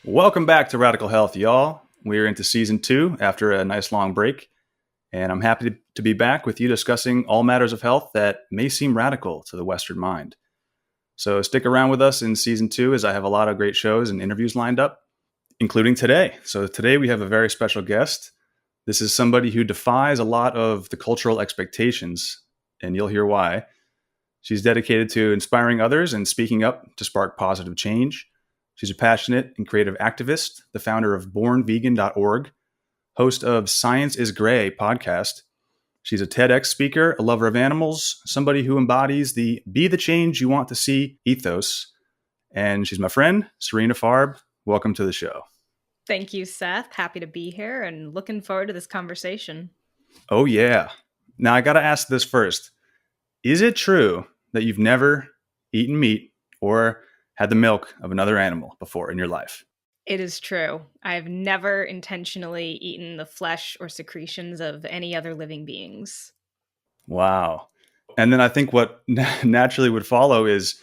Welcome back to Radical Health, y'all. We're into season 2 after a nice long break, and I'm happy to be back with you discussing all matters of health that may seem radical to the Western mind. So stick around with us in season 2 as I have a lot of great shows and interviews lined up, including today. So today we have a very special guest. This is somebody who defies a lot of the cultural expectations, and you'll hear why. She's dedicated to inspiring others and speaking up to spark positive change. She's a passionate and creative activist, the founder of bornvegan.org, host of Science is Gray podcast. She's a TEDx speaker, a lover of animals, somebody who embodies the be the change you want to see ethos. And she's my friend, Sarina Farb. Welcome to the show. Thank you, Seth. Happy to be here and looking forward to this conversation. Oh, yeah. Now, I got to ask this first. Is it true that you've never eaten meat or had the milk of another animal before in your life? It is true. I've never intentionally eaten the flesh or secretions of any other living beings. Wow. And then I think what naturally would follow is,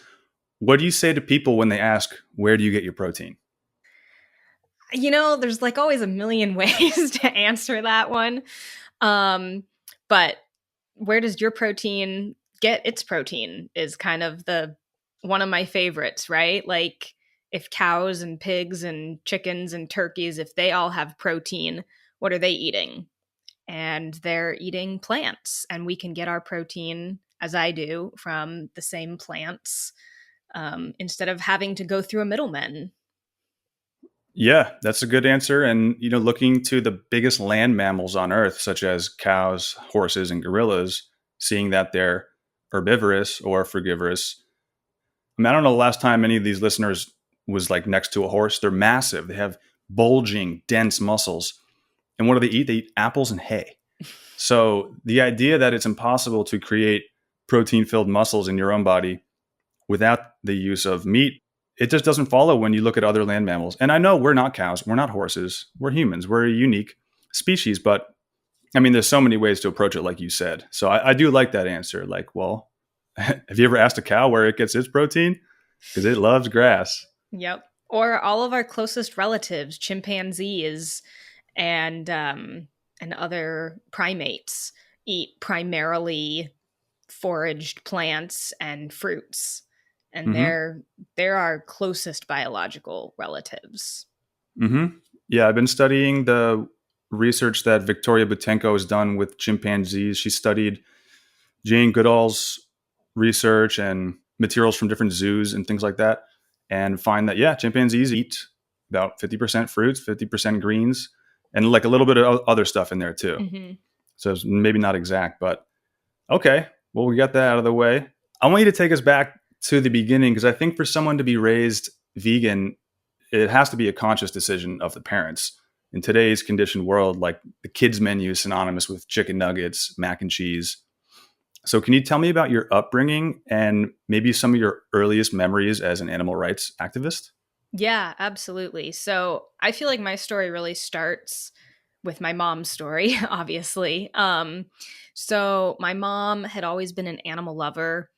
what do you say to people when they ask, where do you get your protein? You know, there's like always a million ways to answer that one. But where does your protein get its protein is kind of one of my favorites, right? Like if cows and pigs and chickens and turkeys, if they all have protein, what are they eating? And they're eating plants, and we can get our protein, as I do, from the same plants instead of having to go through a middleman. Yeah, that's a good answer. And, looking to the biggest land mammals on Earth, such as cows, horses, and gorillas, seeing that they're herbivorous or frugivorous. I mean, I don't know the last time any of these listeners was like next to a horse. They're massive. They have bulging, dense muscles. And what do they eat? They eat apples and hay. So the idea that it's impossible to create protein-filled muscles in your own body without the use of meat, it just doesn't follow when you look at other land mammals. And I know we're not cows, we're not horses, we're humans, we're a unique species. But I mean, there's so many ways to approach it, like you said. So I do like that answer. Like, well, have you ever asked a cow where it gets its protein? Because it loves grass. Yep. Or all of our closest relatives, chimpanzees and other primates, eat primarily foraged plants and fruits. And they're our closest biological relatives. Mm-hmm. Yeah, I've been studying the research that Victoria Butenko has done with chimpanzees. She studied Jane Goodall's research and materials from different zoos and things like that, and find that, yeah, chimpanzees eat about 50% fruits, 50% greens, and like a little bit of other stuff in there too. Mm-hmm. So it's maybe not exact, but okay. Well, we got that out of the way. I want you to take us back to the beginning, because I think for someone to be raised vegan, it has to be a conscious decision of the parents. In today's conditioned world, like the kids menu is synonymous with chicken nuggets, mac and cheese. So can you tell me about your upbringing and maybe some of your earliest memories as an animal rights activist? Yeah, absolutely. So I feel like my story really starts with my mom's story, obviously. So my mom had always been an animal lover.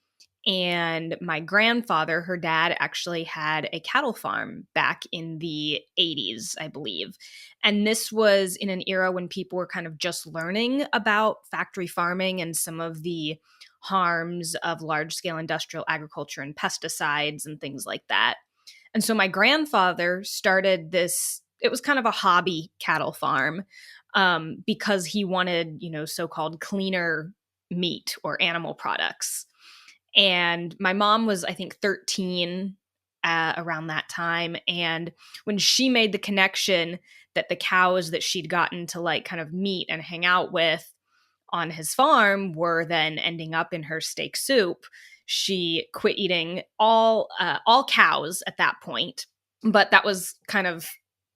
And my grandfather, her dad, actually had a cattle farm back in the 80s, I believe. And this was in an era when people were kind of just learning about factory farming and some of the harms of large-scale industrial agriculture and pesticides and things like that. And so my grandfather started this, it was kind of a hobby cattle farm because he wanted, so-called cleaner meat or animal products. And my mom was, I think, 13 around that time. And when she made the connection that the cows that she'd gotten to like kind of meet and hang out with on his farm were then ending up in her steak soup, she quit eating all cows at that point. But that was kind of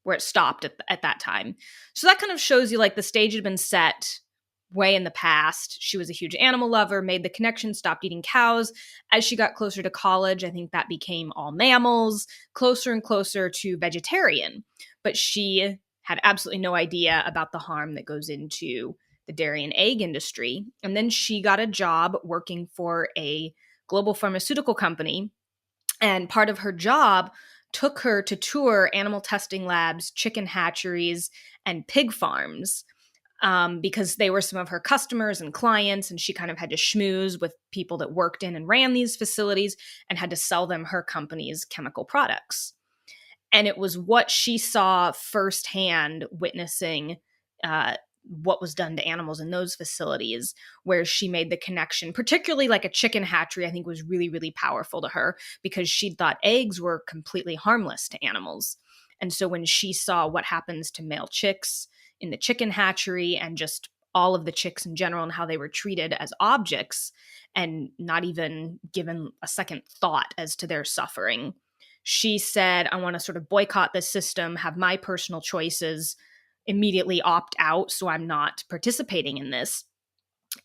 where it stopped at that time. So that kind of shows you like the stage had been set way in the past. She was a huge animal lover, made the connection, stopped eating cows. As she got closer to college, I think that became all mammals, closer and closer to vegetarian. But she had absolutely no idea about the harm that goes into the dairy and egg industry. And then she got a job working for a global pharmaceutical company. And part of her job took her to tour animal testing labs, chicken hatcheries, and pig farms, because they were some of her customers and clients, and she kind of had to schmooze with people that worked in and ran these facilities and had to sell them her company's chemical products. And it was what she saw firsthand, witnessing what was done to animals in those facilities, where she made the connection. Particularly like a chicken hatchery, I think was really, really powerful to her, because she thought eggs were completely harmless to animals. And so when she saw what happens to male chicks in the chicken hatchery, and just all of the chicks in general, and how they were treated as objects and not even given a second thought as to their suffering, she said, I want to sort of boycott this system, have my personal choices, immediately opt out so I'm not participating in this.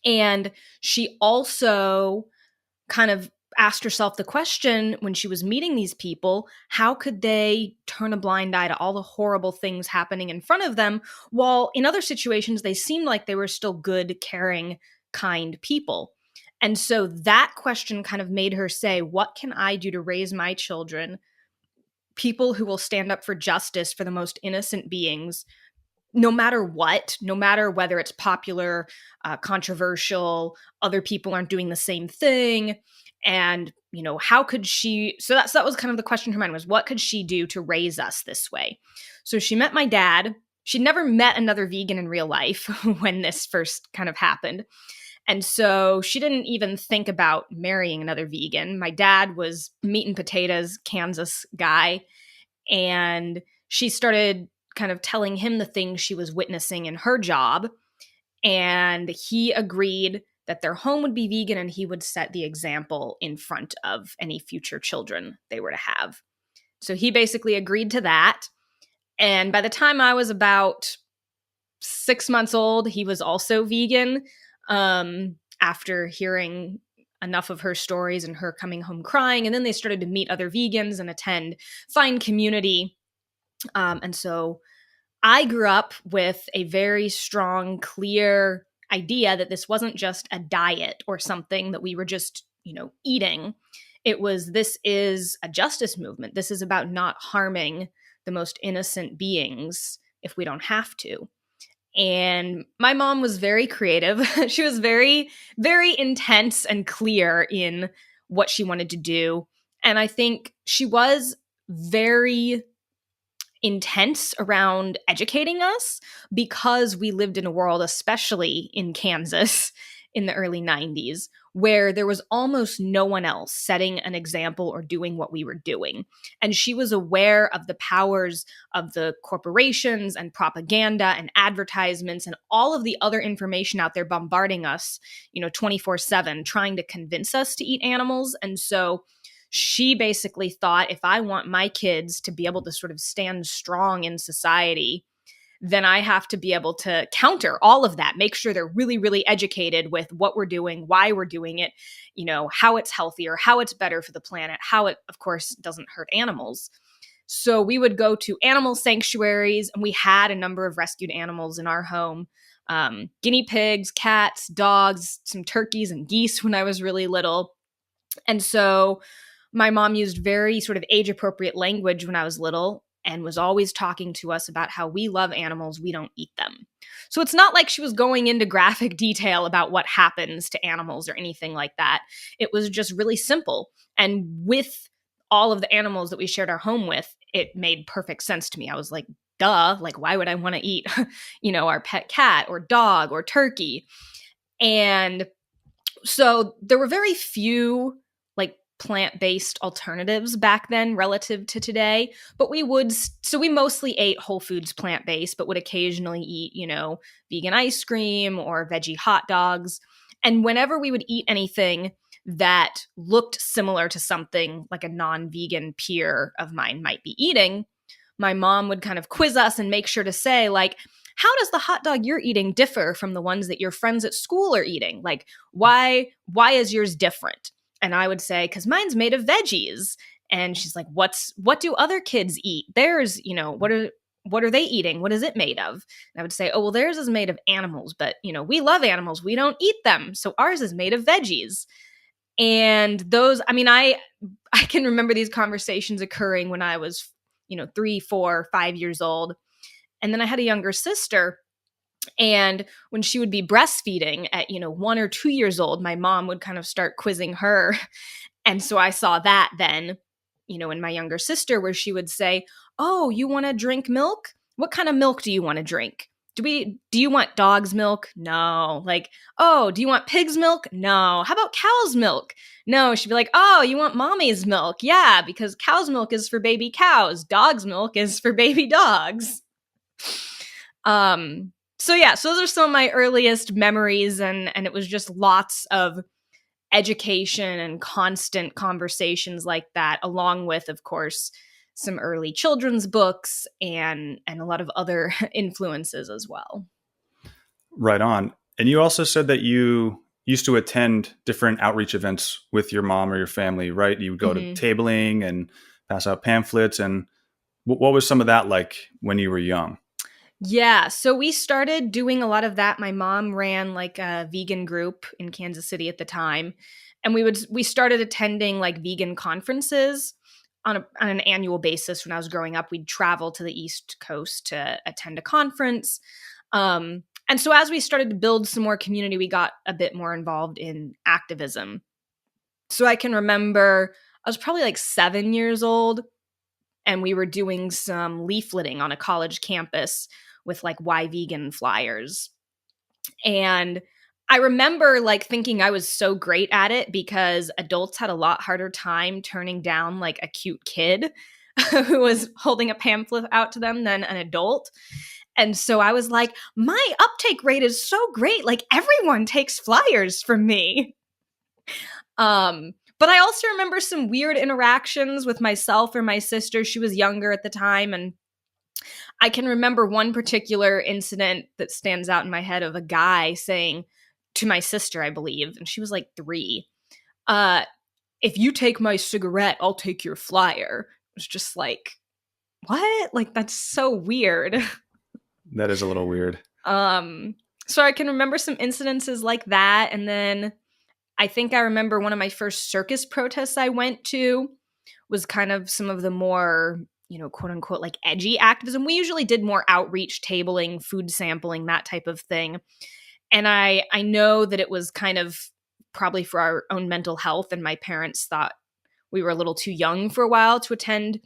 And she also kind of asked herself the question, when she was meeting these people, how could they turn a blind eye to all the horrible things happening in front of them, while in other situations they seemed like they were still good, caring, kind people? And so that question kind of made her say, what can I do to raise my children people who will stand up for justice for the most innocent beings, no matter what, no matter whether it's popular, controversial, other people aren't doing the same thing. And, how could she, so that was kind of the question in her mind, was what could she do to raise us this way? So she met my dad. She'd never met another vegan in real life when this first kind of happened. And so she didn't even think about marrying another vegan. My dad was meat and potatoes, Kansas guy. And she started kind of telling him the things she was witnessing in her job. And he agreed that their home would be vegan, and he would set the example in front of any future children they were to have. So he basically agreed to that. And by the time I was about 6 months old, he was also vegan. After hearing enough of her stories and her coming home crying. And then they started to meet other vegans and find community. And so I grew up with a very strong, clear idea that this wasn't just a diet or something that we were just, eating. This is a justice movement. This is about not harming the most innocent beings if we don't have to. And my mom was very creative. She was very, very intense and clear in what she wanted to do. And I think she was very intense around educating us, because we lived in a world, especially in Kansas in the early 90s, where there was almost no one else setting an example or doing what we were doing. And she was aware of the powers of the corporations and propaganda and advertisements and all of the other information out there bombarding us, 24/7, trying to convince us to eat animals. And so she basically thought, if I want my kids to be able to sort of stand strong in society, then I have to be able to counter all of that, make sure they're really, really educated with what we're doing, why we're doing it, how it's healthier, how it's better for the planet, how it, of course, doesn't hurt animals. So we would go to animal sanctuaries, and we had a number of rescued animals in our home. Guinea pigs, cats, dogs, some turkeys and geese when I was really little. And so my mom used very sort of age-appropriate language when I was little, and was always talking to us about how we love animals, we don't eat them. So it's not like she was going into graphic detail about what happens to animals or anything like that. It was just really simple. And with all of the animals that we shared our home with, it made perfect sense to me. I was like, duh, like why would I want to eat, our pet cat or dog or turkey? And so there were very few like plant-based alternatives back then relative to today, but we mostly ate whole foods plant-based, but would occasionally eat, vegan ice cream or veggie hot dogs. And whenever we would eat anything that looked similar to something like a non-vegan peer of mine might be eating, my mom would kind of quiz us and make sure to say, like, how does the hot dog you're eating differ from the ones that your friends at school are eating? Like, why is yours different? And I would say, because mine's made of veggies. And she's like, what do other kids eat? Theirs, what are they eating? What is it made of? And I would say, oh, well, theirs is made of animals, but, we love animals. We don't eat them. So ours is made of veggies. And those, I mean, I can remember these conversations occurring when I was, 3, 4, 5 years old. And then I had a younger sister. And when she would be breastfeeding at, 1 or 2 years old, my mom would kind of start quizzing her. And so I saw that then, in my younger sister, where she would say, "Oh, you want to drink milk? What kind of milk do you want to drink? Do you want dog's milk? No. Like, oh, do you want pig's milk? No. How about cow's milk? No." She'd be like, "Oh, you want mommy's milk? Yeah, because cow's milk is for baby cows. Dog's milk is for baby dogs." So yeah, so those are some of my earliest memories, and it was just lots of education and constant conversations like that, along with, of course, some early children's books and a lot of other influences as well. Right on. And you also said that you used to attend different outreach events with your mom or your family, right? You would go to tabling and pass out pamphlets. And what was some of that like when you were young? Yeah, so we started doing a lot of that. My mom ran like a vegan group in Kansas City at the time, and we started attending like vegan conferences on an annual basis. When I was growing up, we'd travel to the East Coast to attend a conference. And so as we started to build some more community, we got a bit more involved in activism. So I can remember I was probably like 7 years old, and we were doing some leafleting on a college campus with like "Why Vegan" flyers. And I remember like thinking I was so great at it because adults had a lot harder time turning down like a cute kid who was holding a pamphlet out to them than an adult. And so I was like, my uptake rate is so great. Like everyone takes flyers from me. But I also remember some weird interactions with myself or my sister. She was younger at the time, and I can remember one particular incident that stands out in my head of a guy saying to my sister, I believe, and she was like 3, "If you take my cigarette, I'll take your flyer." It was just like, what? Like, that's so weird. That is a little weird. So I can remember some incidences like that. And then I think I remember one of my first circus protests I went to was kind of some of the more, quote unquote, like edgy activism. We usually did more outreach, tabling, food sampling, that type of thing. And I know that it was kind of probably for our own mental health. And my parents thought we were a little too young for a while to attend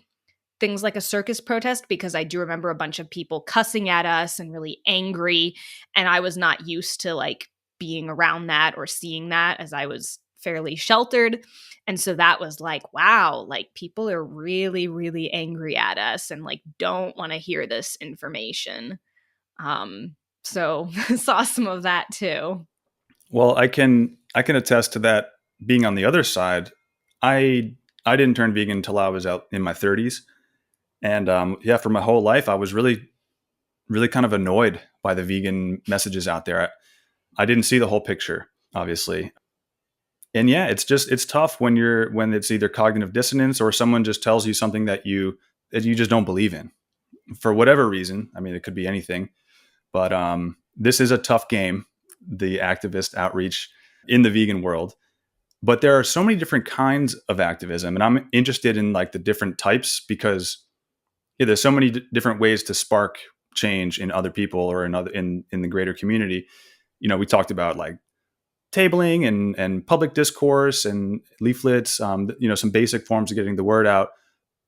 things like a circus protest, because I do remember a bunch of people cussing at us and really angry. And I was not used to like being around that or seeing that, as I was fairly sheltered. And so that was like, wow, like people are really, really angry at us and like don't want to hear this information. So saw some of that too. Well, I can attest to that. Being on the other side, I didn't turn vegan until I was out in my 30s. And yeah, for my whole life, I was really, really kind of annoyed by the vegan messages out there. I didn't see the whole picture, obviously. And yeah, it's tough when it's either cognitive dissonance or someone just tells you something that you just don't believe in for whatever reason. I mean, it could be anything, but this is a tough game, the activist outreach in the vegan world. But there are so many different kinds of activism, and I'm interested in like the different types because there's so many different ways to spark change in other people or in the greater community. We talked about like tabling and public discourse and leaflets, some basic forms of getting the word out.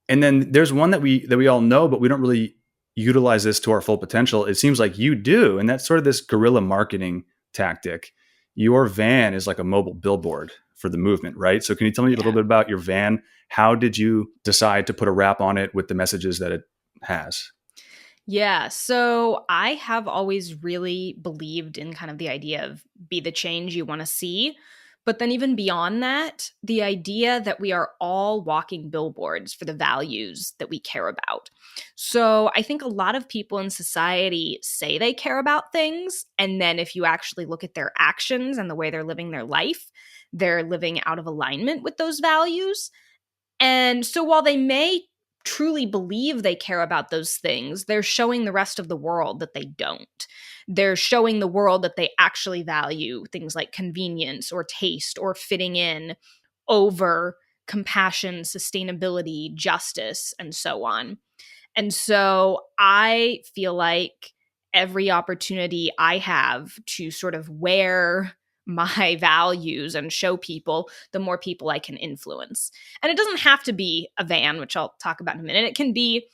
And then there's one that we all know, but we don't really utilize this to our full potential. It seems like you do. And that's sort of this guerrilla marketing tactic. Your van is like a mobile billboard for the movement, right? So can you tell me a little bit about your van? How did you decide to put a wrap on it with the messages that it has? Yeah, so I have always really believed in kind of the idea of be the change you want to see. But then, even beyond that, the idea that we are all walking billboards for the values that we care about. So, I think a lot of people in society say they care about things. And then, if you actually look at their actions and the way they're living their life, they're living out of alignment with those values. And so, while they may truly believe they care about those things, they're showing the rest of the world that they don't. They're showing the world that they actually value things like convenience or taste or fitting in over compassion, sustainability, justice, and so on. And so I feel like every opportunity I have to sort of wear my values and show people, the more people I can influence. And it doesn't have to be a van, which I'll talk about in a minute. It can be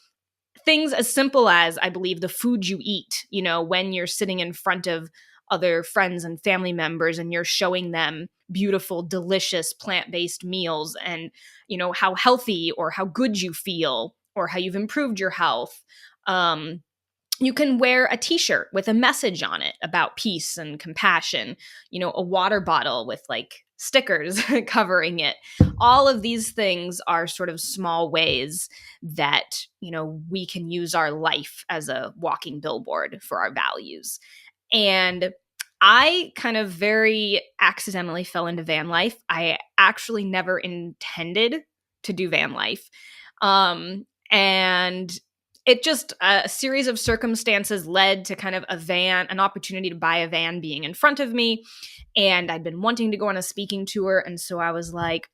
things as simple as, I believe, the food you eat, when you're sitting in front of other friends and family members and you're showing them beautiful, delicious plant-based meals and, how healthy or how good you feel or how you've improved your health. You can wear a t-shirt with a message on it about peace and compassion, a water bottle with like stickers covering it. All of these things are sort of small ways that, we can use our life as a walking billboard for our values. And I kind of very accidentally fell into van life. I actually never intended to do van life. And it just a series of circumstances led to kind of an opportunity to buy a van being in front of me. And I'd been wanting to go on a speaking tour. And so I was like,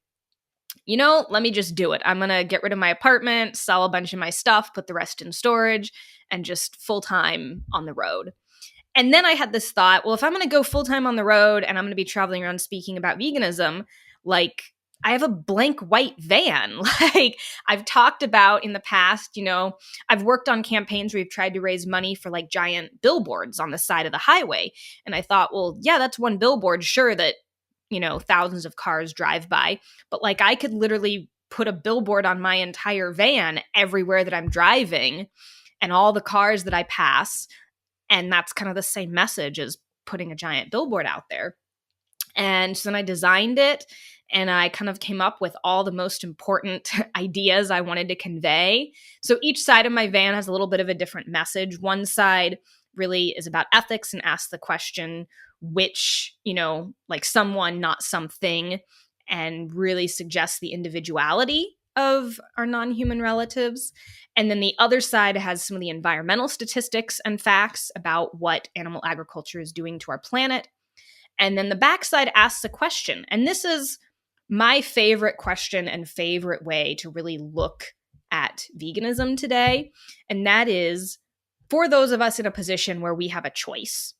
let me just do it. I'm going to get rid of my apartment, sell a bunch of my stuff, put the rest in storage, and just full time on the road. And then I had this thought, well, if I'm going to go full time on the road and I'm going to be traveling around speaking about veganism, like I have a blank white van. Like I've talked about in the past, I've worked on campaigns where we've tried to raise money for like giant billboards on the side of the highway. And I thought, well, yeah, that's one billboard. Sure that, thousands of cars drive by, but like I could literally put a billboard on my entire van everywhere that I'm driving and all the cars that I pass. And that's kind of the same message as putting a giant billboard out there. And so then I designed it and I kind of came up with all the most important ideas I wanted to convey. So each side of my van has a little bit of a different message. One side really is about ethics and asks the question, which, like someone, not something, and really suggests the individuality of our non-human relatives. And then the other side has some of the environmental statistics and facts about what animal agriculture is doing to our planet. And then the backside asks a question. And this is my favorite question and favorite way to really look at veganism today. And that is for those of us in a position where we have a choice.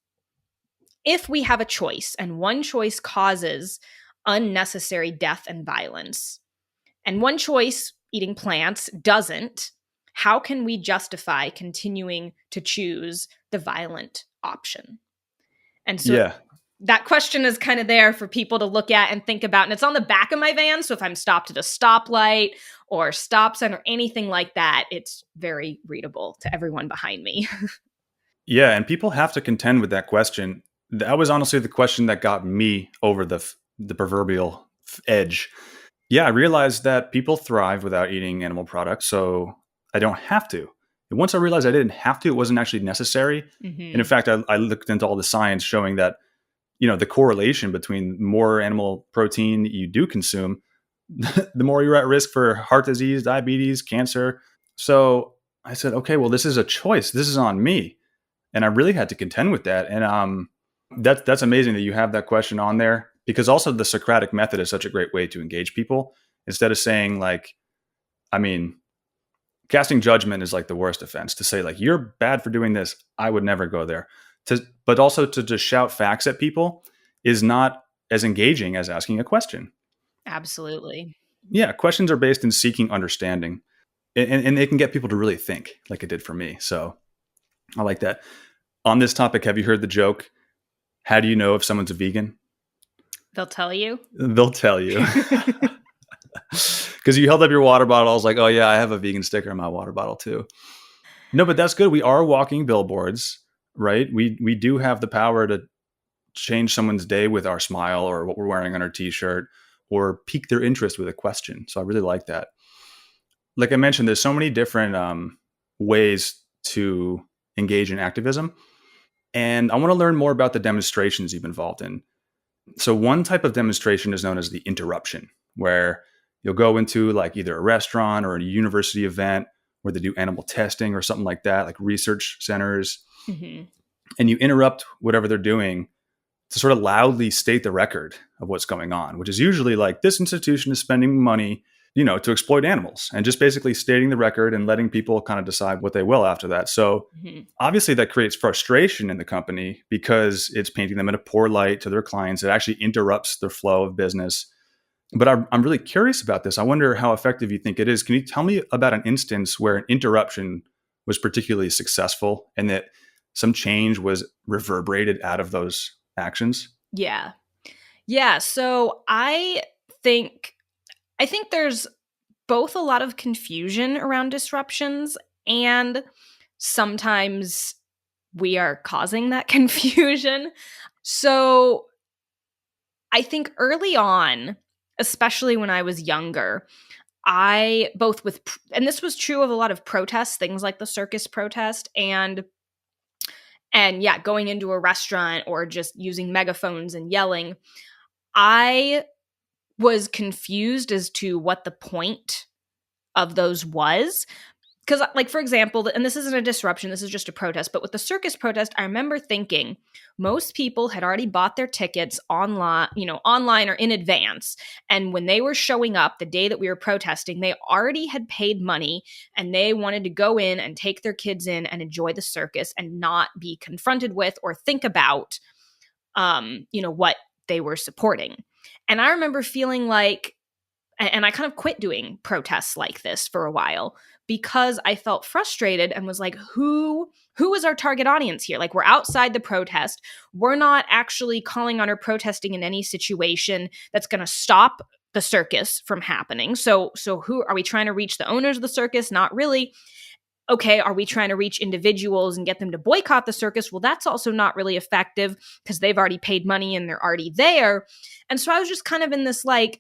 If we have a choice and one choice causes unnecessary death and violence, and one choice, eating plants, doesn't, how can we justify continuing to choose the violent option? And so Yeah. that question is kind of there for people to look at and think about. And it's on the back of my van. So if I'm stopped at a stoplight or stop sign or anything like that, it's very readable to everyone behind me. Yeah. And people have to contend with that question. That was honestly the question that got me over the proverbial edge. Yeah, I realized that people thrive without eating animal products, so I don't have to. And once I realized I didn't have to, it wasn't actually necessary. Mm-hmm. And in fact, I looked into all the science showing that, the correlation between more animal protein you do consume, the more you're at risk for heart disease, diabetes, cancer. So I said, okay, well, this is a choice. This is on me. And I really had to contend with that. And that's amazing that you have that question on there, because also the Socratic method is such a great way to engage people. Instead of saying like, casting judgment is like the worst offense. To say like, you're bad for doing this, I would never go there. But also to just shout facts at people is not as engaging as asking a question. Absolutely. Yeah, questions are based in seeking understanding, and they can get people to really think, like it did for me. So I like that. On this topic, have you heard the joke, how do you know if someone's a vegan? They'll tell you. They'll tell you. Because you held up your water bottle. I was like, oh, yeah, I have a vegan sticker in my water bottle, too. No, but that's good. We are walking billboards, right? We do have the power to change someone's day with our smile or what we're wearing on our T-shirt, or pique their interest with a question. So I really like that. Like I mentioned, there's so many different ways to engage in activism. And I want to learn more about the demonstrations you've been involved in. So one type of demonstration is known as the interruption, where You'll go into like either a restaurant or a university event where they do animal testing or something like that, like research centers, Mm-hmm. and you interrupt whatever they're doing to sort of loudly state the record of what's going on, which is usually like this institution is spending money, to exploit animals, and just basically stating the record and letting people kind of decide what they will after that. So Mm-hmm. obviously that creates frustration in the company because it's painting them in a poor light to their clients. It actually interrupts their flow of business. But I'm really curious about this. I wonder how effective you think it is. Can you tell me about an instance where an interruption was particularly successful and that some change was reverberated out of those actions? Yeah. Yeah. So I think there's both a lot of confusion around disruptions, and sometimes we are causing that confusion. So I think early on, especially when I was younger, I both with, and this was true of a lot of protests, things like the circus protest, and yeah, going into a restaurant or just using megaphones and yelling, I was confused as to what the point of those was. Because, like, for example, and this isn't a disruption, this is just a protest, but with the circus protest, I remember thinking most people had already bought their tickets online or in advance. And when they were showing up the day that we were protesting, they already had paid money and they wanted to go in and take their kids in and enjoy the circus and not be confronted with or think about, what they were supporting. And I remember feeling like, and I kind of quit doing protests like this for a while because I felt frustrated and was like, who is our target audience here? Like, we're outside the protest. We're not actually calling on or protesting in any situation that's going to stop the circus from happening. So who are we trying to reach? The owners of the circus? Not really. Okay, are we trying to reach individuals and get them to boycott the circus? Well, that's also not really effective because they've already paid money and they're already there. And so I was just kind of in this like,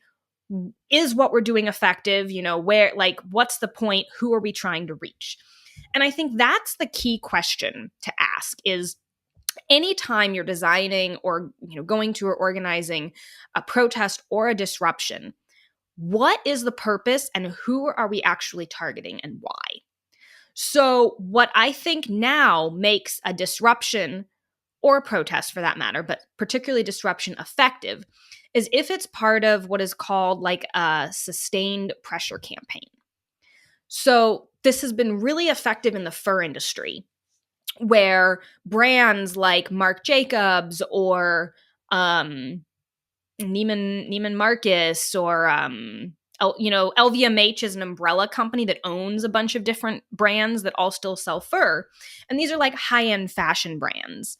is what we're doing effective? Where, like, what's the point? Who are we trying to reach? And I think that's the key question to ask is anytime you're designing or, going to or organizing a protest or a disruption, what is the purpose and who are we actually targeting and why? So what I think now makes a disruption or a protest for that matter, but particularly disruption effective, is if it's part of what is called like a sustained pressure campaign. So this has been really effective in the fur industry, where brands like Marc Jacobs or Neiman Marcus or LVMH is an umbrella company that owns a bunch of different brands that all still sell fur, and these are like high-end fashion brands.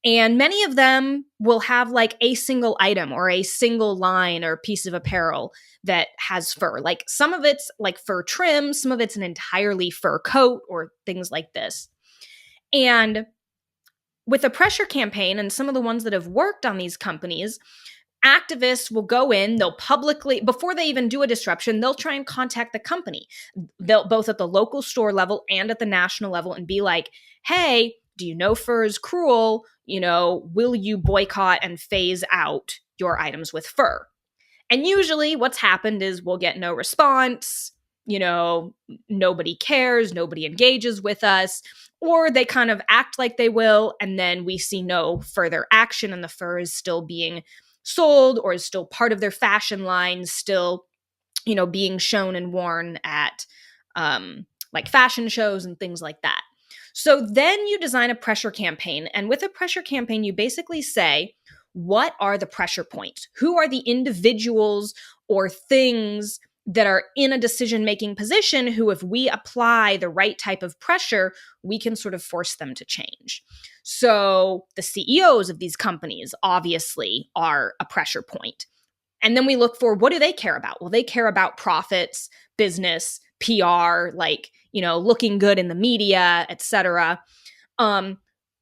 And many of them will have like a single item or a single line or piece of apparel that has fur. Like some of it's like fur trim, some of it's an entirely fur coat or things like this. And with a pressure campaign and some of the ones that have worked on these companies, activists will go in, they'll publicly, before they even do a disruption, they'll try and contact the company. They'll both at the local store level and at the national level and be like, hey, do you know fur is cruel? Will you boycott and phase out your items with fur? And usually what's happened is we'll get no response. Nobody cares, nobody engages with us, or they kind of act like they will, and then we see no further action and the fur is still being sold or is still part of their fashion line, still, being shown and worn at like fashion shows and things like that. So then you design a pressure campaign. And with a pressure campaign, you basically say, what are the pressure points? Who are the individuals or things that are in a decision-making position who, if we apply the right type of pressure, we can sort of force them to change? So the CEOs of these companies obviously are a pressure point. And then we look for, what do they care about? Well, they care about profits, business, PR, like, looking good in the media, etc.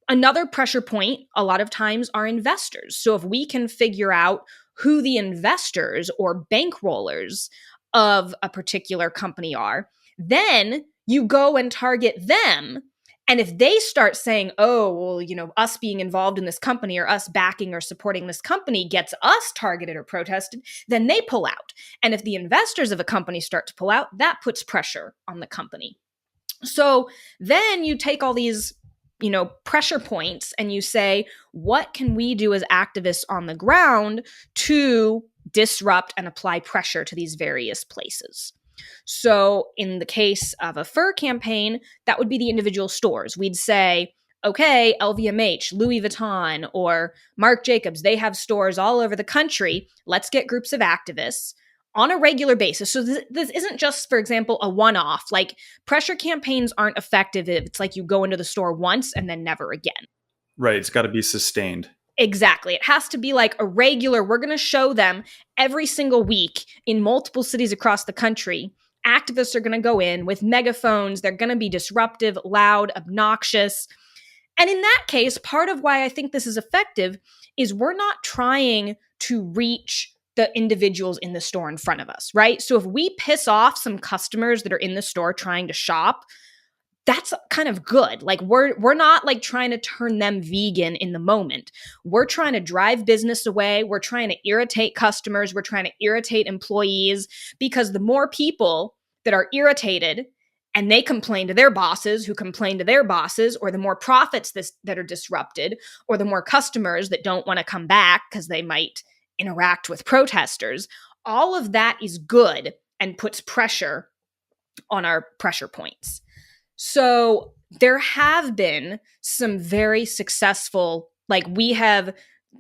Another pressure point a lot of times are investors. So if we can figure out who the investors or bankrollers of a particular company are, then you go and target them And if they start saying, oh, well, us being involved in this company or us backing or supporting this company gets us targeted or protested, then they pull out. And if the investors of a company start to pull out, that puts pressure on the company. So then you take all these, pressure points and you say, what can we do as activists on the ground to disrupt and apply pressure to these various places? So in the case of a fur campaign, that would be the individual stores. We'd say, okay, LVMH, Louis Vuitton, or Marc Jacobs, they have stores all over the country. Let's get groups of activists on a regular basis. So this isn't just, for example, a one-off. Like, pressure campaigns aren't effective if it's like you go into the store once and then never again. Right. It's got to be sustained. Exactly. It has to be like a regular, we're going to show them every single week in multiple cities across the country. Activists are going to go in with megaphones. They're going to be disruptive, loud, obnoxious. And in that case, part of why I think this is effective is we're not trying to reach the individuals in the store in front of us, right? So if we piss off some customers that are in the store trying to shop, that's kind of good. Like, we're not like trying to turn them vegan in the moment. We're trying to drive business away. We're trying to irritate customers. We're trying to irritate employees, because the more people that are irritated and they complain to their bosses who complain to their bosses, or the more profits that are disrupted, or the more customers that don't want to come back because they might interact with protesters, all of that is good and puts pressure on our pressure points. So there have been some very successful,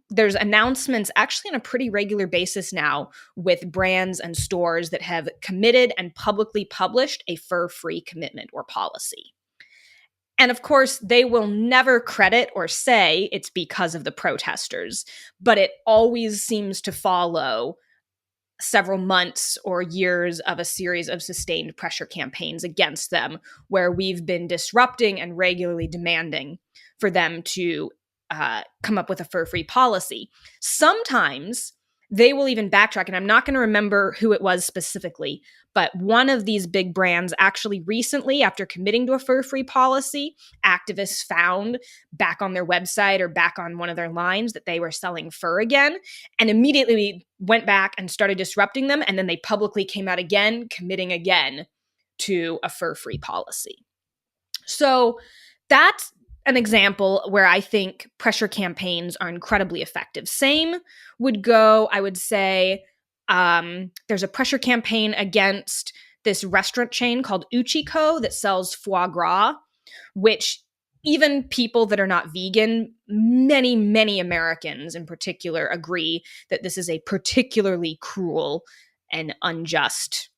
there's announcements actually on a pretty regular basis now with brands and stores that have committed and publicly published a fur-free commitment or policy. And of course, they will never credit or say it's because of the protesters, but it always seems to follow several months or years of a series of sustained pressure campaigns against them, where we've been disrupting and regularly demanding for them to come up with a fur-free policy. Sometimes they will even backtrack, and I'm not going to remember who it was specifically, but one of these big brands actually recently, after committing to a fur-free policy, activists found back on their website or back on one of their lines that they were selling fur again, and immediately went back and started disrupting them, and then they publicly came out again, committing again to a fur-free policy. So that's an example where I think pressure campaigns are incredibly effective. Same would go, I would say, there's a pressure campaign against this restaurant chain called Uchiko that sells foie gras, which even people that are not vegan, many, many Americans in particular, agree that this is a particularly cruel and unjust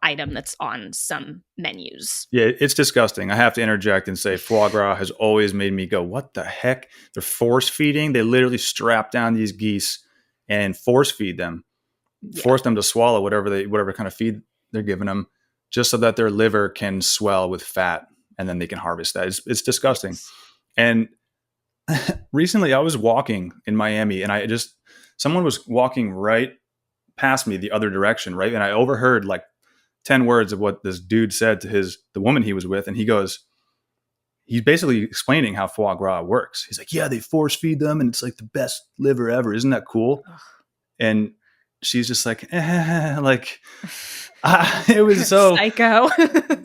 item that's on some menus. Yeah, it's disgusting. I have to interject and say foie gras has always made me go, what the heck? They're force feeding. They literally strap down these geese and force feed them, force them to swallow whatever kind of feed they're giving them, just so that their liver can swell with fat, and then they can harvest that. It's disgusting. Yes. And recently I was walking in Miami, and someone was walking right past me the other direction, right? And I overheard like 10 words of what this dude said to the woman he was with. And he's basically explaining how foie gras works. He's like, yeah, they force feed them, and it's like the best liver ever. Isn't that cool? Ugh. And she's just like, it was so psycho.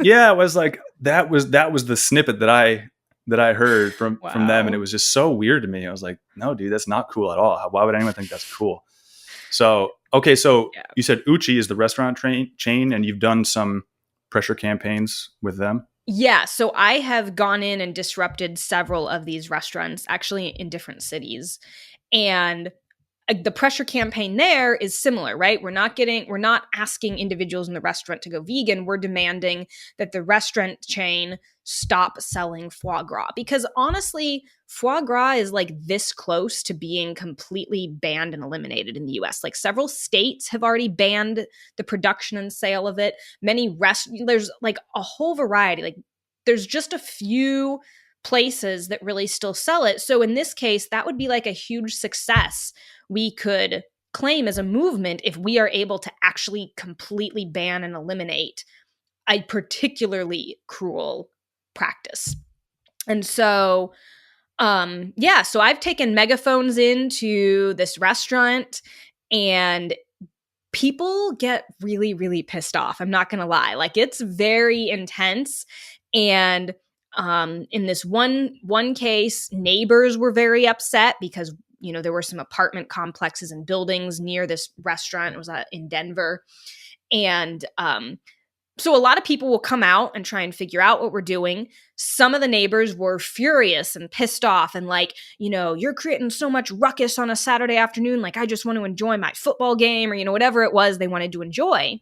Yeah, it was like, that was the snippet that I heard from them. And it was just so weird to me. I was like, no, dude, that's not cool at all. Why would anyone think that's cool? So, okay. So yeah. You said Uchi is the restaurant chain, and you've done some pressure campaigns with them. Yeah. So I have gone in and disrupted several of these restaurants, actually in different cities. And the pressure campaign there is similar, right? We're not asking individuals in the restaurant to go vegan. We're demanding that the restaurant chain stop selling foie gras, because honestly, foie gras is like this close to being completely banned and eliminated in the US. Like, several states have already banned the production and sale of it. There's like a whole variety. Like, there's just a few places that really still sell it. So in this case, that would be like a huge success we could claim as a movement if we are able to actually completely ban and eliminate a particularly cruel practice. And so, so I've taken megaphones into this restaurant, and people get really, really pissed off. I'm not going to lie. Like, it's very intense. And in this one case, neighbors were very upset because, there were some apartment complexes and buildings near this restaurant. It was in Denver. And so a lot of people will come out and try and figure out what we're doing. Some of the neighbors were furious and pissed off and like, you're creating so much ruckus on a Saturday afternoon. Like, I just want to enjoy my football game, or, whatever it was they wanted to enjoy.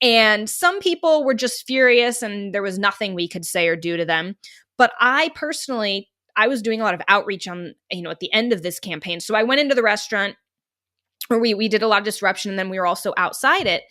And some people were just furious and there was nothing we could say or do to them. But I was doing a lot of outreach on, at the end of this campaign. So I went into the restaurant where we did a lot of disruption, and then we were also outside it.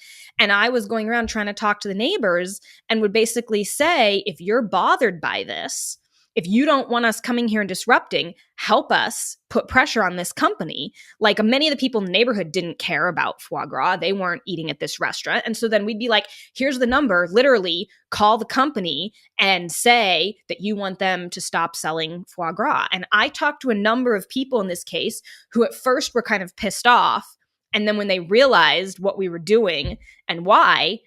And I was going around trying to talk to the neighbors and would basically say, if you're bothered by this, if you don't want us coming here and disrupting, help us put pressure on this company. Like, many of the people in the neighborhood didn't care about foie gras. They weren't eating at this restaurant. And so then we'd be like, here's the number, literally call the company and say that you want them to stop selling foie gras. And I talked to a number of people in this case who at first were kind of pissed off. And then when they realized what we were doing and why,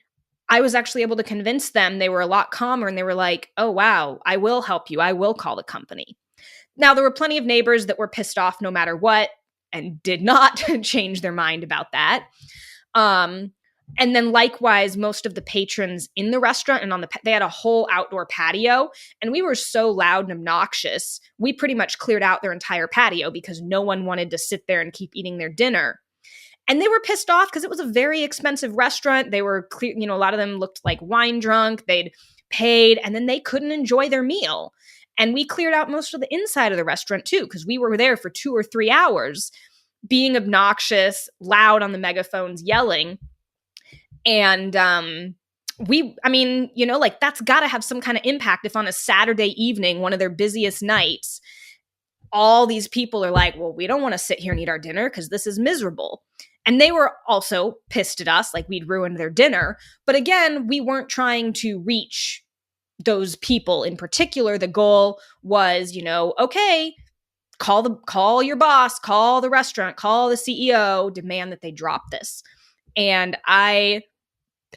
I was actually able to convince them. They were a lot calmer, and they were like, oh, wow, I will help you. I will call the company. Now, there were plenty of neighbors that were pissed off no matter what and did not change their mind about that. And then likewise, most of the patrons in the restaurant and they had a whole outdoor patio, and we were so loud and obnoxious, we pretty much cleared out their entire patio because no one wanted to sit there and keep eating their dinner. And they were pissed off because it was a very expensive restaurant. They were clear, a lot of them looked like wine drunk. They'd paid, and then they couldn't enjoy their meal. And we cleared out most of the inside of the restaurant too, because we were there for 2 or 3 hours being obnoxious, loud on the megaphones, yelling. And that's got to have some kind of impact if on a Saturday evening, one of their busiest nights, all these people are like, well, we don't want to sit here and eat our dinner because this is miserable. And they were also pissed at us, like we'd ruined their dinner. But again, we weren't trying to reach those people in particular. The goal was, okay, call your boss, call the restaurant, call the CEO, demand that they drop this. And I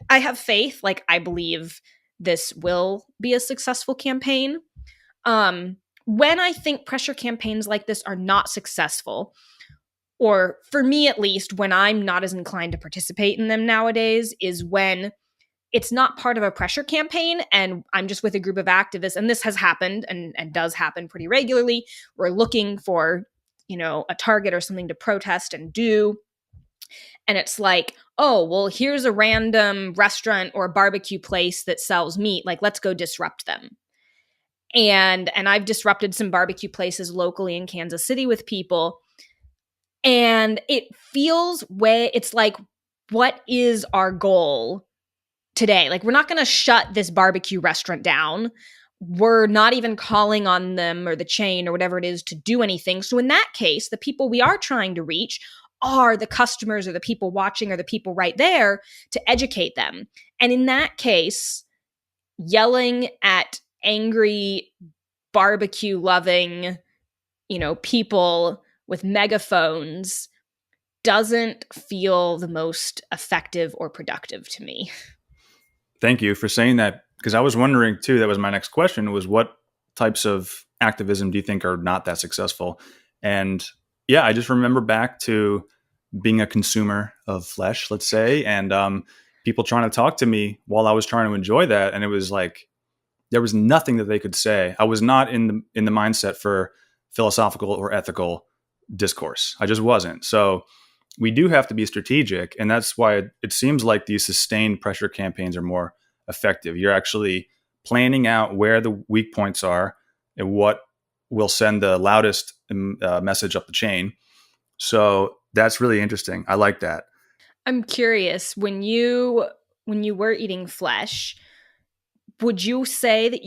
have faith, like I believe this will be a successful campaign. When I think pressure campaigns like this are not successful, or for me at least, when I'm not as inclined to participate in them nowadays, is when it's not part of a pressure campaign and I'm just with a group of activists, and this has happened and does happen pretty regularly. We're looking for, a target or something to protest and do. And it's like, oh, well, here's a random restaurant or a barbecue place that sells meat. Like, let's go disrupt them. And I've disrupted some barbecue places locally in Kansas City with people. And it feels it's like, what is our goal today? Like, we're not going to shut this barbecue restaurant down. We're not even calling on them or the chain or whatever it is to do anything. So in that case, the people we are trying to reach are the customers or the people watching or the people right there to educate them. And in that case, yelling at angry barbecue loving, people with megaphones doesn't feel the most effective or productive to me. Thank you for saying that, because I was wondering too, that was my next question, was what types of activism do you think are not that successful? And yeah, I just remember back to being a consumer of flesh, let's say, and people trying to talk to me while I was trying to enjoy that. And it was like, there was nothing that they could say. I was not in the mindset for philosophical or ethical discourse. I just wasn't. So we do have to be strategic. And that's why it seems like these sustained pressure campaigns are more effective. You're actually planning out where the weak points are and what will send the loudest message up the chain. So that's really interesting. I like that. I'm curious, when you were eating flesh, would you say that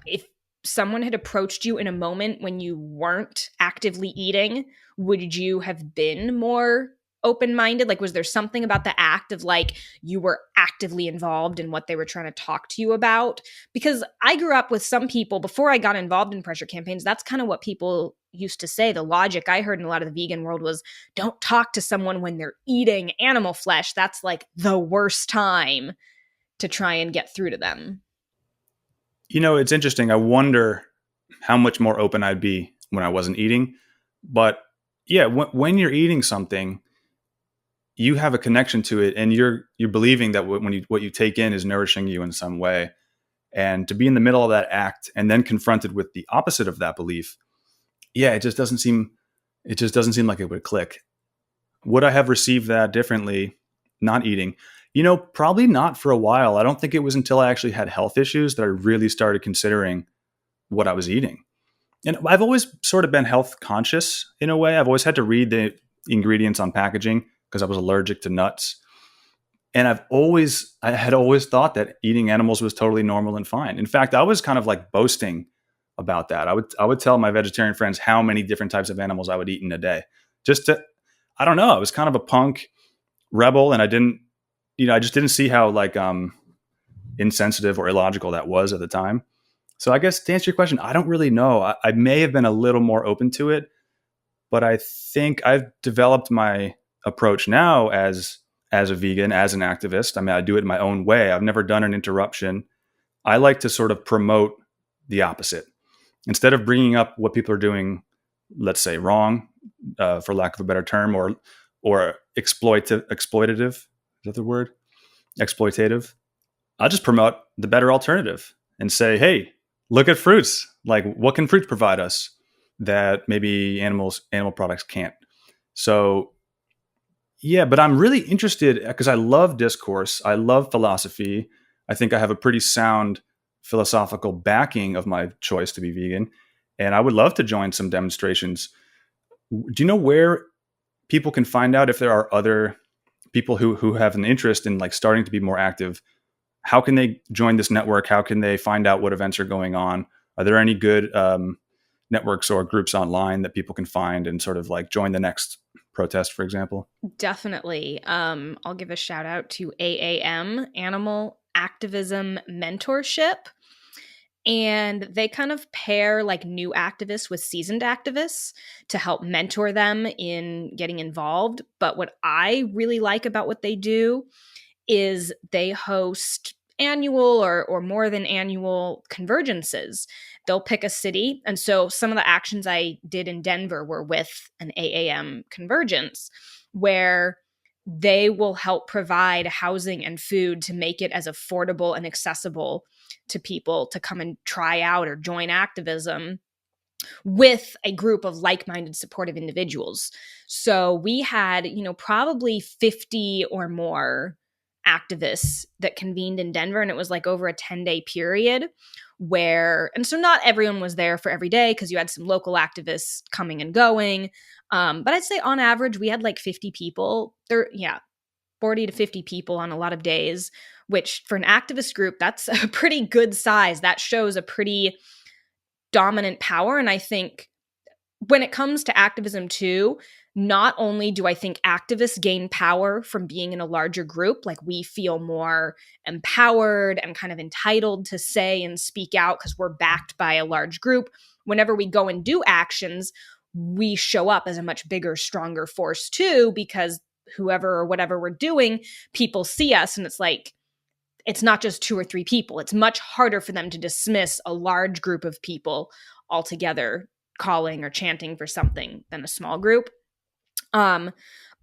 if someone had approached you in a moment when you weren't actively eating, would you have been more open-minded? Like, was there something about the act of like you were actively involved in what they were trying to talk to you about? Because I grew up with some people before I got involved in pressure campaigns. That's kind of what people used to say. The logic I heard in a lot of the vegan world was don't talk to someone when they're eating animal flesh. That's like the worst time to try and get through to them. It's interesting. I wonder how much more open I'd be when I wasn't eating. But yeah, when you're eating something, you have a connection to it, and you're believing that what you take in is nourishing you in some way. And to be in the middle of that act and then confronted with the opposite of that belief, yeah, it just doesn't seem like it would click. Would I have received that differently not eating? Probably not for a while. I don't think it was until I actually had health issues that I really started considering what I was eating. And I've always sort of been health conscious in a way. I've always had to read the ingredients on packaging because I was allergic to nuts. And I had always thought that eating animals was totally normal and fine. In fact, I was kind of like boasting about that. I would tell my vegetarian friends how many different types of animals I would eat in a day. Just to, I don't know, I was kind of a punk rebel, and I just didn't see how like insensitive or illogical that was at the time. So I guess to answer your question, I don't really know. I may have been a little more open to it, but I think I've developed my approach now as a vegan, as an activist. I mean, I do it in my own way. I've never done an interruption. I like to sort of promote the opposite. Instead of bringing up what people are doing, let's say wrong, for lack of a better term, or exploitative. Is that the word? Exploitative. I'll just promote the better alternative and say, hey, look at fruits. Like, what can fruits provide us that maybe animal products can't? So yeah, but I'm really interested because I love discourse. I love philosophy. I think I have a pretty sound philosophical backing of my choice to be vegan. And I would love to join some demonstrations. Do you know where people can find out if there are other people who have an interest in like starting to be more active? How can they join this network? How can they find out what events are going on? Are there any good networks or groups online that people can find and sort of like join the next protest, for example? Definitely. I'll give a shout out to AAM, Animal Activism Mentorship. And they kind of pair like new activists with seasoned activists to help mentor them in getting involved. But what I really like about what they do is they host annual or more than annual convergences. They'll pick a city. And so some of the actions I did in Denver were with an AAM convergence where they will help provide housing and food to make it as affordable and accessible to people to come and try out or join activism with a group of like-minded supportive individuals. So we had, probably 50 or more activists that convened in Denver, and it was like over a 10-day period and so not everyone was there for every day because you had some local activists coming and going. But I'd say on average, we had like 50 people there. Yeah, 40 to 50 people on a lot of days, which for an activist group, that's a pretty good size. That shows a pretty dominant power. And I think when it comes to activism too, not only do I think activists gain power from being in a larger group, like we feel more empowered and kind of entitled to say and speak out because we're backed by a large group. Whenever we go and do actions, we show up as a much bigger, stronger force too, because whoever or whatever we're doing, people see us, and it's like, it's not just 2 or 3 people. It's much harder for them to dismiss a large group of people altogether calling or chanting for something than a small group.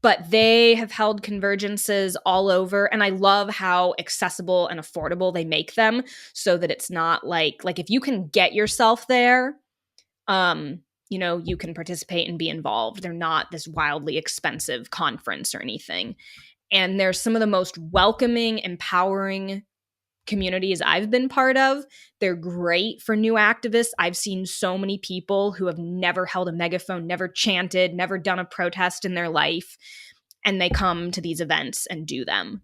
But they have held convergences all over, and I love how accessible and affordable they make them so that it's not like if you can get yourself there, you can participate and be involved. They're not this wildly expensive conference or anything. And they're some of the most welcoming, empowering communities I've been part of. They're great for new activists. I've seen so many people who have never held a megaphone, never chanted, never done a protest in their life, and they come to these events and do them.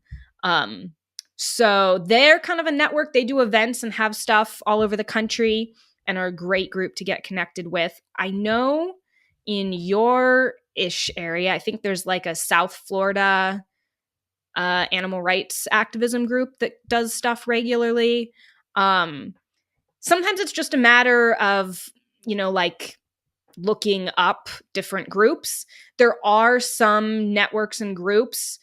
So they're kind of a network. They do events and have stuff all over the country and are a great group to get connected with. I know in your ish area. I think there's like a South Florida animal rights activism group that does stuff regularly. Sometimes it's just a matter of, like looking up different groups. There are some networks and groups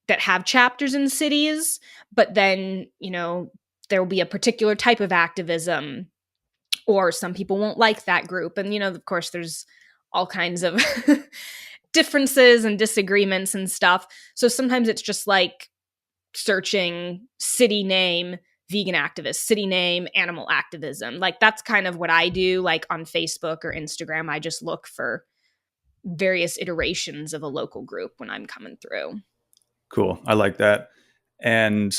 that have chapters in cities, but then, there will be a particular type of activism, or some people won't like that group. And, of course, there's all kinds of differences and disagreements and stuff. So sometimes it's just like searching city name, vegan activist, city name, animal activism. Like that's kind of what I do. Like on Facebook or Instagram, I just look for various iterations of a local group when I'm coming through. Cool. I like that. And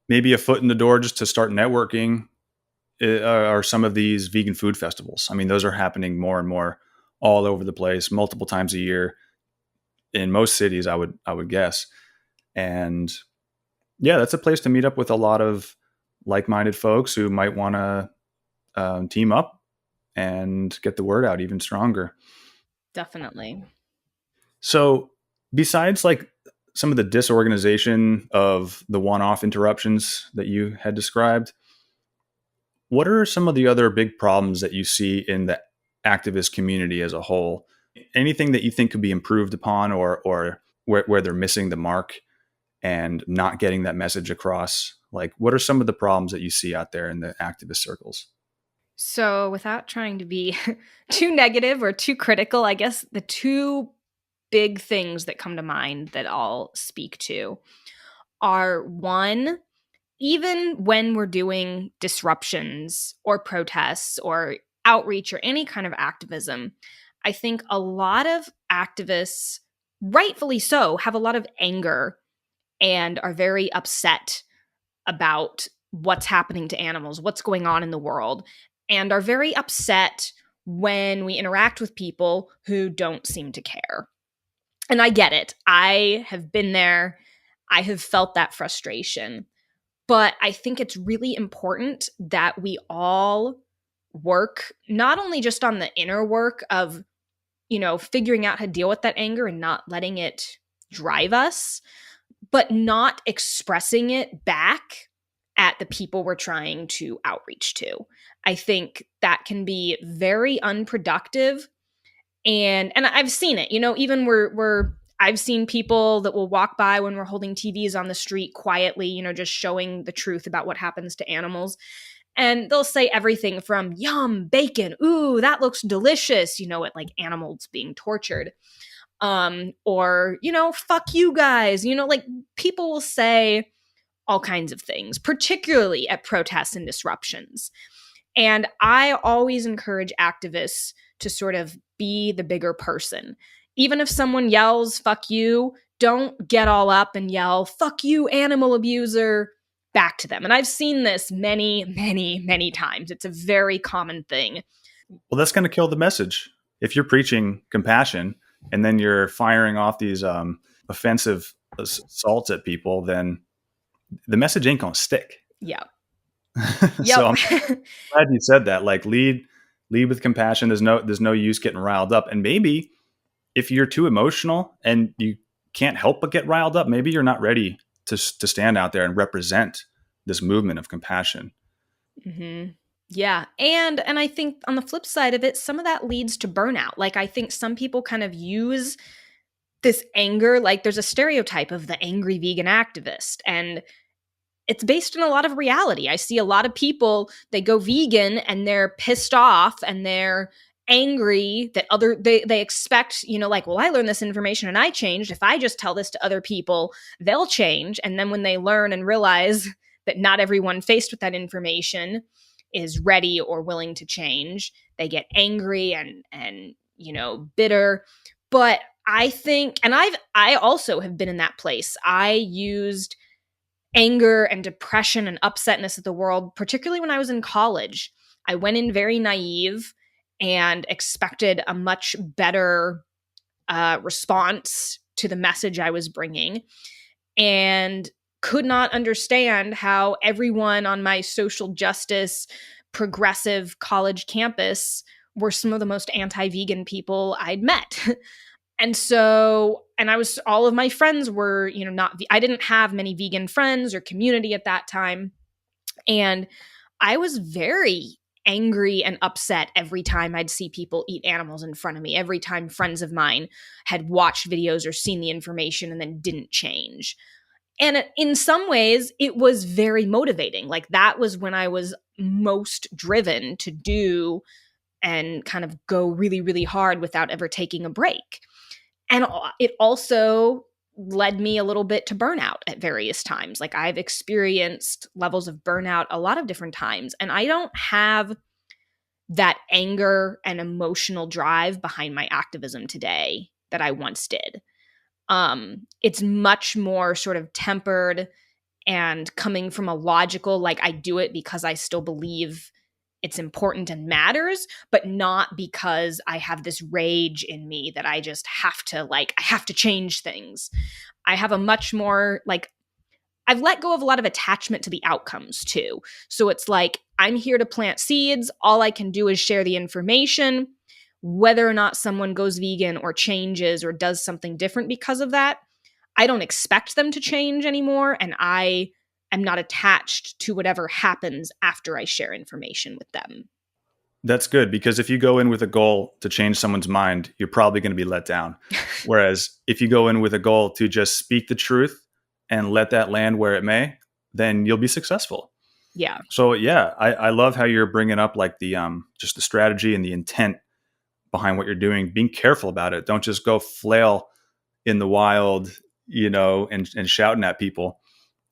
maybe a foot in the door just to start networking are some of these vegan food festivals. I mean, those are happening more and more all over the place, multiple times a year in most cities, I would guess. And yeah, that's a place to meet up with a lot of like-minded folks who might want to team up and get the word out even stronger. Definitely. So besides like some of the disorganization of the one-off interruptions that you had described, what are some of the other big problems that you see in the activist community as a whole? Anything that you think could be improved upon, or where they're missing the mark and not getting that message across? Like, what are some of the problems that you see out there in the activist circles? So, without trying to be too negative or too critical, I guess the two big things that come to mind that I'll speak to are one, even when we're doing disruptions or protests or outreach or any kind of activism, I think a lot of activists, rightfully so, have a lot of anger and are very upset about what's happening to animals, what's going on in the world, and are very upset when we interact with people who don't seem to care. And I get it. I have been there. I have felt that frustration. But I think it's really important that we all work not only just on the inner work of, figuring out how to deal with that anger and not letting it drive us, but not expressing it back at the people we're trying to outreach to. I think that can be very unproductive. And I've seen it, even we're I've seen people that will walk by when we're holding TVs on the street quietly, just showing the truth about what happens to animals. And they'll say everything from yum, bacon, ooh, that looks delicious, at like animals being tortured. Or, fuck you guys, like people will say all kinds of things, particularly at protests and disruptions. And I always encourage activists to sort of be the bigger person. Even if someone yells, fuck you, don't get all up and yell, fuck you, animal abuser, back to them. And I've seen this many, many, many times. It's a very common thing. Well, that's going to kill the message. If you're preaching compassion and then you're firing off these offensive assaults at people, then the message ain't going to stick. Yeah. So I'm glad you said that. Like lead with compassion. There's no use getting riled up. And maybe if you're too emotional and you can't help but get riled up, maybe you're not ready to stand out there and represent this movement of compassion. Mm-hmm. Yeah. And I think on the flip side of it, some of that leads to burnout. Like I think some people kind of use this anger, like there's a stereotype of the angry vegan activist, and it's based in a lot of reality. I see a lot of people, they go vegan and they're pissed off and they're angry that they expect, like, well, I learned this information and I changed. If I just tell this to other people, they'll change. And then when they learn and realize that not everyone faced with that information is ready or willing to change, they get angry and bitter. But I think, and I also have been in that place. I used anger and depression and upsetness at the world, particularly when I was in college. I went in very naive and expected a much better response to the message I was bringing, and could not understand how everyone on my social justice progressive college campus were some of the most anti-vegan people I'd met. And so, and all of my friends were, not, I didn't have many vegan friends or community at that time. And I was very angry and upset every time I'd see people eat animals in front of me, every time friends of mine had watched videos or seen the information and then didn't change. And in some ways, it was very motivating. Like that was when I was most driven to do and kind of go really, really hard without ever taking a break. And it also led me a little bit to burnout at various times. Like I've experienced levels of burnout a lot of different times, and I don't have that anger and emotional drive behind my activism today that I once did. It's much more sort of tempered and coming from a logical, like I do it because I still believe it's important and matters, but not because I have this rage in me that I just have to I have to change things. I have a much more I've let go of a lot of attachment to the outcomes too. So it's like, I'm here to plant seeds. All I can do is share the information. Whether or not someone goes vegan or changes or does something different because of that, I don't expect them to change anymore. And I am not attached to whatever happens after I share information with them. That's good, because if you go in with a goal to change someone's mind, you're probably going to be let down. Whereas if you go in with a goal to just speak the truth and let that land where it may, then you'll be successful. Yeah. So yeah, I love how you're bringing up like the just the strategy and the intent behind what you're doing, being careful about it. Don't just go flail in the wild, and shouting at people,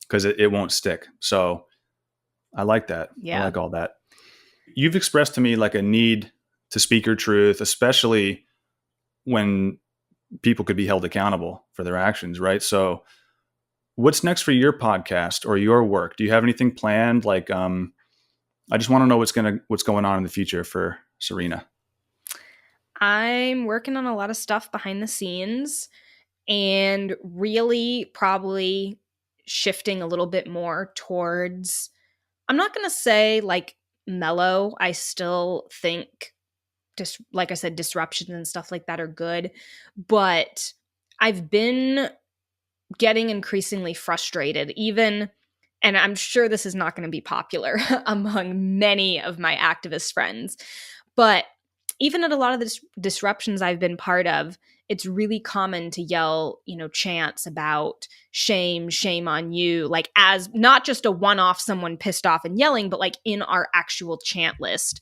because it won't stick. So I like that. I Yeah. like all that. You've expressed to me like a need to speak your truth, especially when people could be held accountable for their actions, right? So what's next for your podcast or your work? Do you have anything planned? I just want to know what's going on in the future for Sarina. I'm working on a lot of stuff behind the scenes and really probably shifting a little bit more towards, I'm not going to say mellow. I still think, just like I said, disruptions and stuff like that are good. But I've been getting increasingly frustrated, even, and I'm sure this is not going to be popular among many of my activist friends, but even at a lot of the disruptions I've been part of, it's really common to yell, chants about shame, shame on you, like as not just a one-off someone pissed off and yelling, but like in our actual chant list.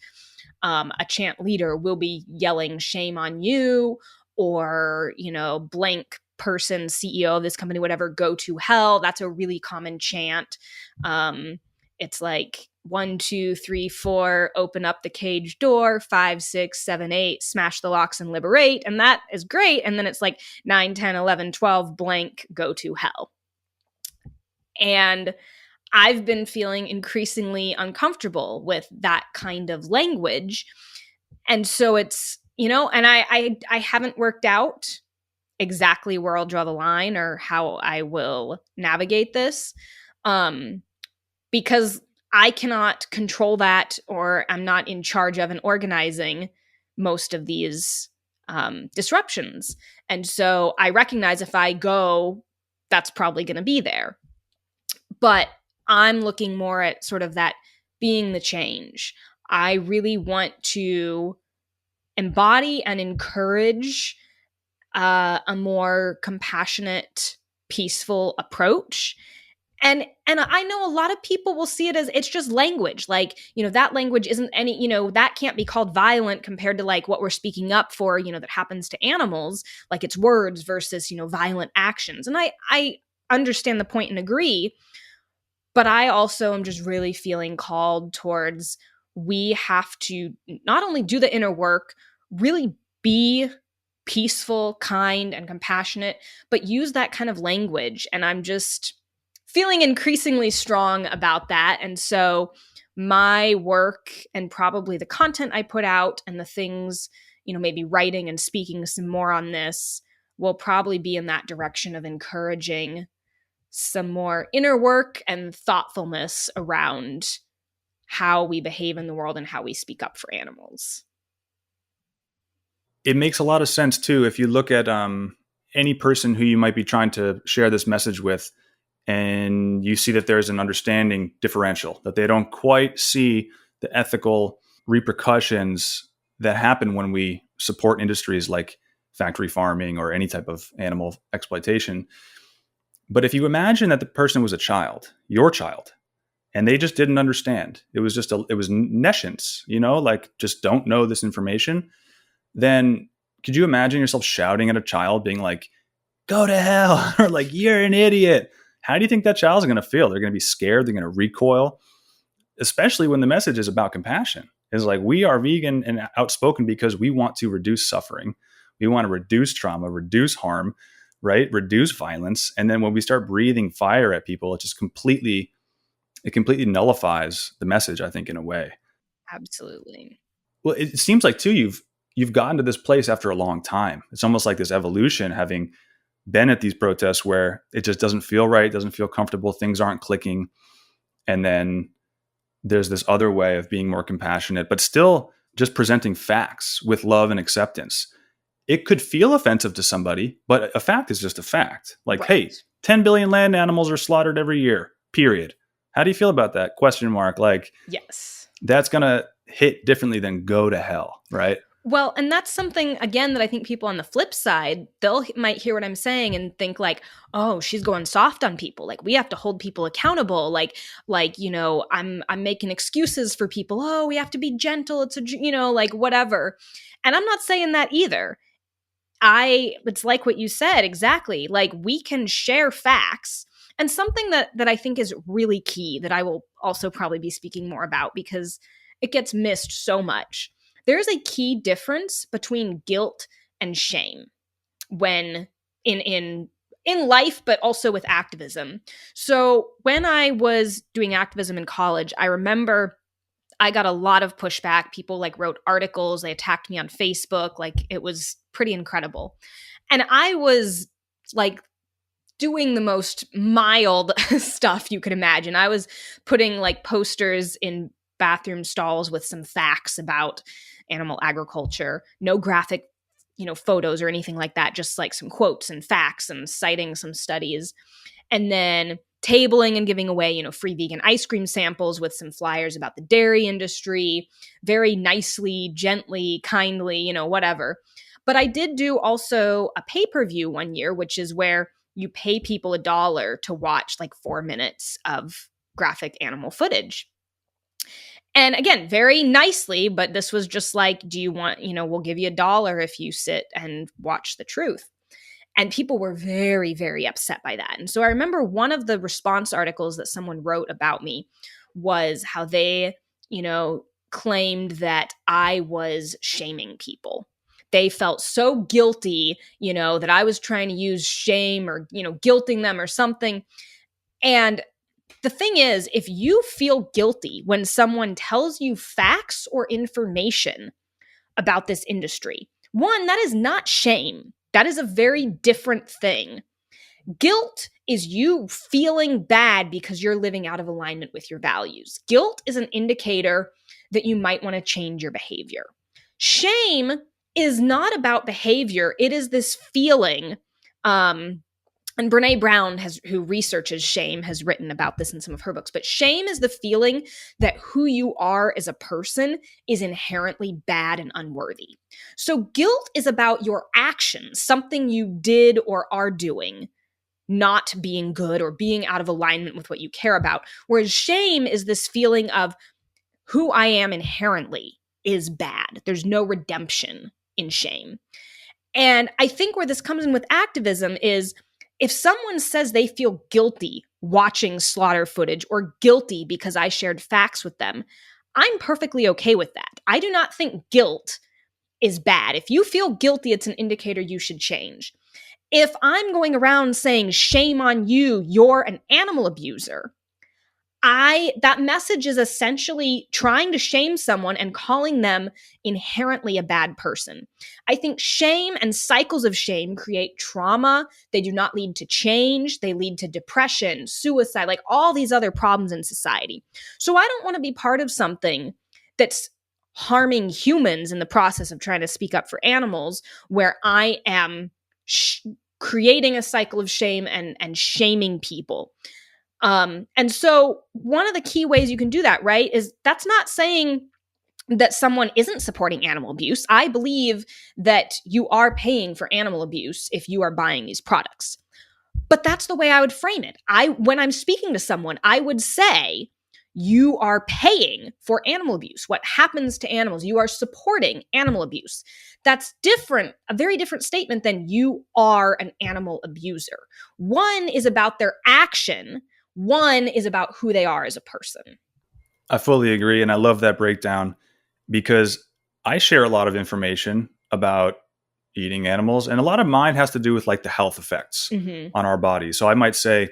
A chant leader will be yelling shame on you, or, blank person, CEO of this company, whatever, go to hell. That's a really common chant. It's like 1, 2, 3, 4, open up the cage door, 5, 6, 7, 8, smash the locks and liberate. And that is great. And then it's like 9, 10, 11, 12, blank, go to hell. And I've been feeling increasingly uncomfortable with that kind of language. And so it's, and I haven't worked out exactly where I'll draw the line or how I will navigate this. Because I cannot control that, or I'm not in charge of and organizing most of these disruptions. And so I recognize if I go, that's probably going to be there. But I'm looking more at sort of that being the change. I really want to embody and encourage a more compassionate, peaceful approach. And I know a lot of people will see it as it's just language. Like, that language isn't any, that can't be called violent compared to like what we're speaking up for, that happens to animals. Like it's words versus, violent actions. And I understand the point and agree. But I also am just really feeling called towards, we have to not only do the inner work, really be peaceful, kind, and compassionate, but use that kind of language. And I'm just feeling increasingly strong about that. And so my work and probably the content I put out and the things, maybe writing and speaking some more on this will probably be in that direction of encouraging some more inner work and thoughtfulness around how we behave in the world and how we speak up for animals. It makes a lot of sense too if you look at any person who you might be trying to share this message with, and you see that there's an understanding differential, that they don't quite see the ethical repercussions that happen when we support industries like factory farming or any type of animal exploitation. But if you imagine that the person was a child, your child, and they just didn't understand, it was nescience, like just don't know this information, then could you imagine yourself shouting at a child being like, go to hell, or like, you're an idiot? How do you think that child's going to feel? They're going to be scared. They're going to recoil, especially when the message is about compassion. It's like, we are vegan and outspoken because we want to reduce suffering. We want to reduce trauma, reduce harm, right? Reduce violence. And then when we start breathing fire at people, it completely nullifies the message, I think, in a way. Absolutely. Well, it seems like too, you've gotten to this place after a long time. It's almost like this evolution, having been at these protests where it just doesn't feel right, doesn't feel comfortable, things aren't clicking. And then there's this other way of being more compassionate, but still just presenting facts with love and acceptance. It could feel offensive to somebody, but a fact is just a fact. Like, Right. hey, 10 billion land animals are slaughtered every year, period. How do you feel about that? Question mark. Like, Yes. that's going to hit differently than go to hell, right? Well, and that's something, again, that I think people on the flip side, they'll might hear what I'm saying and think like, oh, she's going soft on people. Like, we have to hold people accountable. I'm making excuses for people. Oh, we have to be gentle. It's like whatever. And I'm not saying that either. It's like what you said, exactly. Like, we can share facts. And something that I think is really key, that I will also probably be speaking more about because it gets missed so much. There is a key difference between guilt and shame when in life, but also with activism. So when I was doing activism in college, I remember I got a lot of pushback. People like wrote articles, they attacked me on Facebook. Like, it was pretty incredible. And I was like doing the most mild stuff you could imagine. I was putting like posters in bathroom stalls with some facts about animal agriculture, no graphic, photos or anything like that, just like some quotes and facts and citing some studies. And then tabling and giving away, free vegan ice cream samples with some flyers about the dairy industry, very nicely, gently, kindly, whatever. But I did do also a pay-per-view one year, which is where you pay people $1 to watch like 4 minutes of graphic animal footage. And again, very nicely, but this was just like, do you want, we'll give you $1 if you sit and watch the truth. And people were very, very upset by that. And so I remember one of the response articles that someone wrote about me was how they, claimed that I was shaming people. They felt so guilty, that I was trying to use shame or, guilting them or something. And the thing is, if you feel guilty when someone tells you facts or information about this industry, one, that is not shame. That is a very different thing. Guilt is you feeling bad because you're living out of alignment with your values. Guilt is an indicator that you might want to change your behavior. Shame is not about behavior. It is this feeling. And Brene Brown, who researches shame, has written about this in some of her books. But shame is the feeling that who you are as a person is inherently bad and unworthy. So guilt is about your actions, something you did or are doing, not being good or being out of alignment with what you care about. Whereas shame is this feeling of who I am inherently is bad. There's no redemption in shame. And I think where this comes in with activism is if someone says they feel guilty watching slaughter footage or guilty because I shared facts with them, I'm perfectly okay with that. I do not think guilt is bad. If you feel guilty, it's an indicator you should change. If I'm going around saying, shame on you, you're an animal abuser, that message is essentially trying to shame someone and calling them inherently a bad person. I think shame and cycles of shame create trauma. They do not lead to change. They lead to depression, suicide, like all these other problems in society. So I don't want to be part of something that's harming humans in the process of trying to speak up for animals, where I am creating a cycle of shame and shaming people. And so one of the key ways you can do that, right, is that's not saying that someone isn't supporting animal abuse. I believe that you are paying for animal abuse if you are buying these products. But that's the way I would frame it. When I'm speaking to someone, I would say, you are paying for animal abuse. What happens to animals? You are supporting animal abuse. That's different, a very different statement than you are an animal abuser. One is about their action, one is about who they are as a person. I fully agree. And I love that breakdown because I share a lot of information about eating animals, and a lot of mine has to do with like the health effects on our bodies. So I might say,